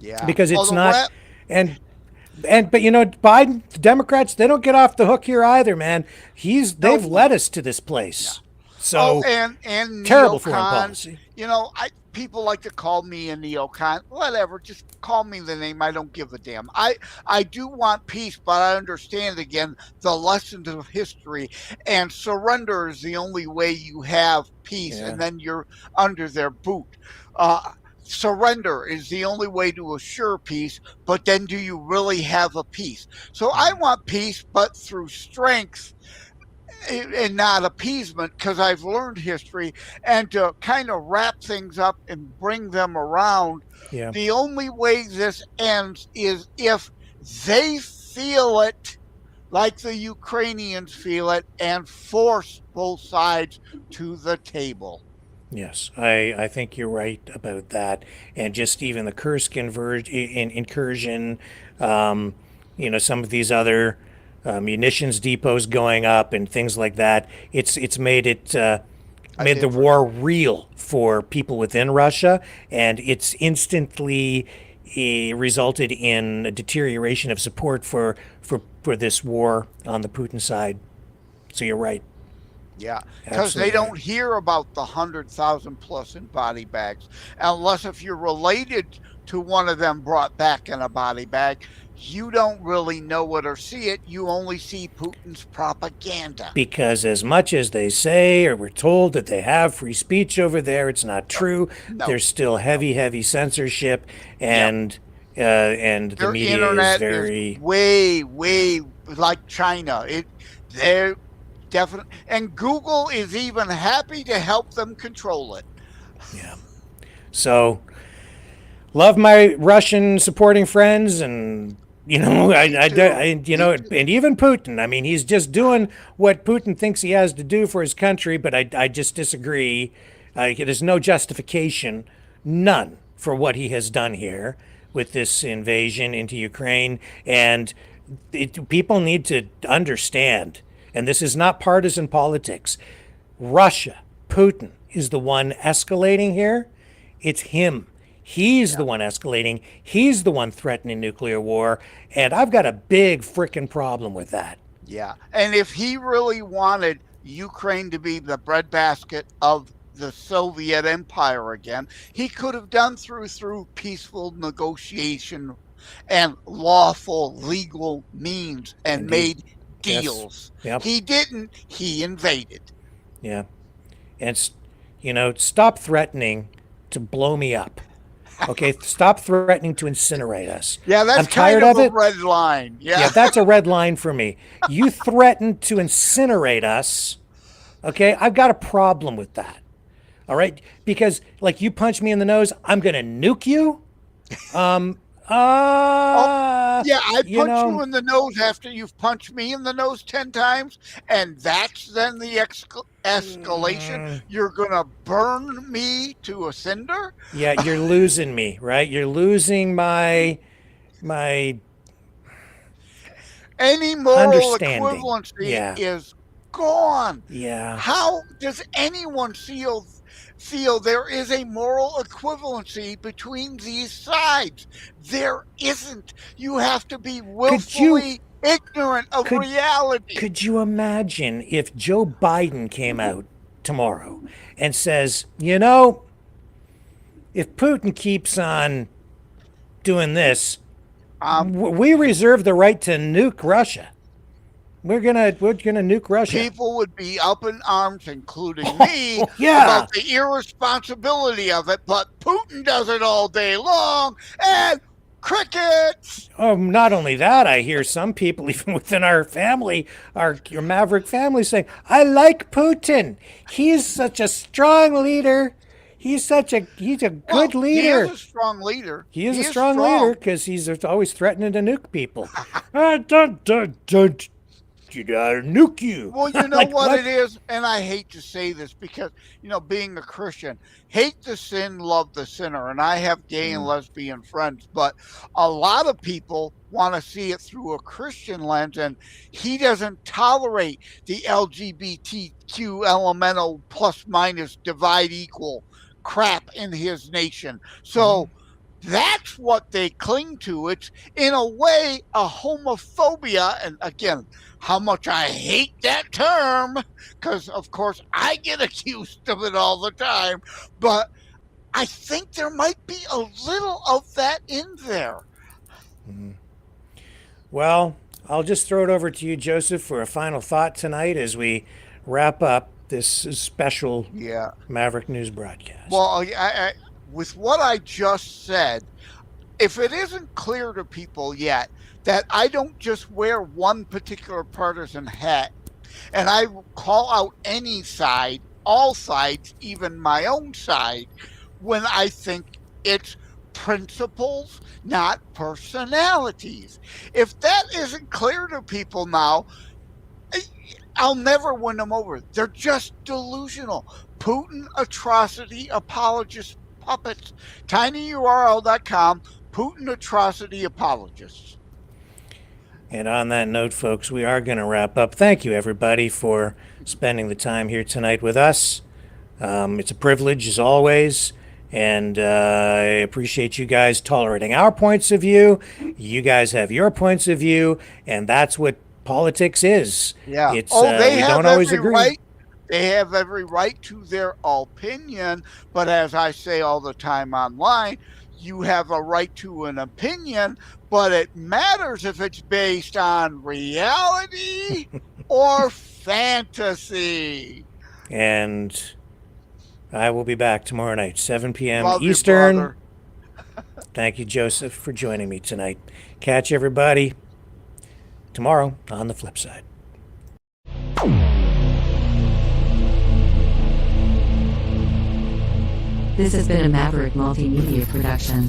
C: Yeah.
B: Because it's not, but you know, Biden, the Democrats, they don't get off the hook here either, man. They've led us to this place. Yeah. So,
C: and
B: terrible foreign policy.
C: You know, people like to call me a neocon. Whatever, just call me the name. I don't give a damn. I do want peace, but I understand, again, the lessons of history. And surrender is the only way you have peace, and then you're under their boot. Surrender is the only way to assure peace, but then do you really have a peace? So I want peace, but through strength and not appeasement, because I've learned history, and to kind of wrap things up and bring them around. Yeah. The only way this ends is if they feel it like the Ukrainians feel it and force both sides to the table.
B: Yes, I think you're right about that. And just even the Kursk incursion, you know, some of these other munitions depots going up and things like that. It's made made the war real for people within Russia, and it's instantly resulted in a deterioration of support for this war on the Putin side. So you're right.
C: Yeah, because they don't hear about the 100,000 plus in body bags, unless if you're related to one of them brought back in a body bag. You don't really know it or see it. You only see Putin's propaganda.
B: Because as much as they say, or we're told that they have free speech over there, it's not true. No. There's still heavy censorship, and the media
C: internet
B: is very
C: way like China. They're definitely, and Google is even happy to help them control it.
B: Yeah. So, love my Russian supporting friends, and you know, and even Putin. I mean, he's just doing what Putin thinks he has to do for his country, but I just disagree. There's no justification, none, for what he has done here with this invasion into Ukraine. And People need to understand, and this is not partisan politics. Russia, Putin, is the one escalating here. It's him. He's the one escalating. He's the one threatening nuclear war. And I've got a big frickin' problem with that.
C: Yeah. And if he really wanted Ukraine to be the breadbasket of the Soviet Empire again, he could have done through peaceful negotiation and lawful legal means and made deals.
B: Yes. Yep.
C: He didn't. He invaded.
B: Yeah. And, stop threatening to blow me up. Okay, stop threatening to incinerate us.
C: Yeah, that's
B: I'm tired
C: kind of
B: it.
C: a red line. Yeah,
B: that's a red line for me. You threatened to incinerate us. Okay, I've got a problem with that. All right, because like you punch me in the nose, I'm gonna nuke you.
C: Yeah, I punch you in the nose after you've punched me in the nose 10 times, and that's then the escalation. You're gonna burn me to a cinder.
B: Yeah, you're losing me, right? You're losing my
C: any moral
B: understanding.
C: Equivalency is gone.
B: Yeah.
C: How does anyone feel there is a moral equivalency between these sides? There isn't. You have to be willfully ignorant of reality.
B: Could you imagine if Joe Biden came out tomorrow and says, if Putin keeps on doing this, we reserve the right to nuke Russia. We're gonna nuke Russia.
C: People would be up in arms, including me, about the irresponsibility of it. But Putin does it all day long, and crickets.
B: Oh, not only that, I hear some people, even within our family, your Maverick family, saying, "I like Putin. He's such a strong leader. He's a good leader.
C: He is a strong leader.
B: He is a strong leader because he's always threatening to nuke people. Nuke you."
C: Well, you know what it is, and I hate to say this because, being a Christian, hate the sin, love the sinner, and I have gay and lesbian friends, but a lot of people want to see it through a Christian lens, and he doesn't tolerate the LGBTQ elemental plus minus divide equal crap in his nation. So that's what they cling to. It's in a way a homophobia, and again, how much I hate that term, because of course I get accused of it all the time, but I think there might be a little of that in there.
B: Well, I'll just throw it over to you, Joseph, for a final thought tonight as we wrap up this special Maverick News broadcast.
C: Well, I with what I just said, if it isn't clear to people yet that I don't just wear one particular partisan hat and I call out any side, all sides, even my own side, when I think it's principles, not personalities. If that isn't clear to people now, I'll never win them over. They're just delusional. Putin atrocity apologists puppets. tinyurl.com, Putin atrocity apologists.
B: And on that note, folks, we are going to wrap up. Thank you, everybody, for spending the time here tonight with us. It's a privilege, as always, and I appreciate you guys tolerating our points of view. You guys have your points of view, and that's what politics is.
C: Yeah.
B: It's,
C: they
B: we
C: have
B: don't always
C: every
B: agree.
C: right. They have every right to their opinion, but as I say all the time online, you have a right to an opinion, but it matters if it's based on reality or fantasy.
B: And I will be back tomorrow night, 7 p.m.
C: Love you,
B: Eastern.
C: brother.
B: Thank you, Joseph, for joining me tonight. Catch everybody tomorrow on the flip side.
J: This has been a Maverick Multimedia production.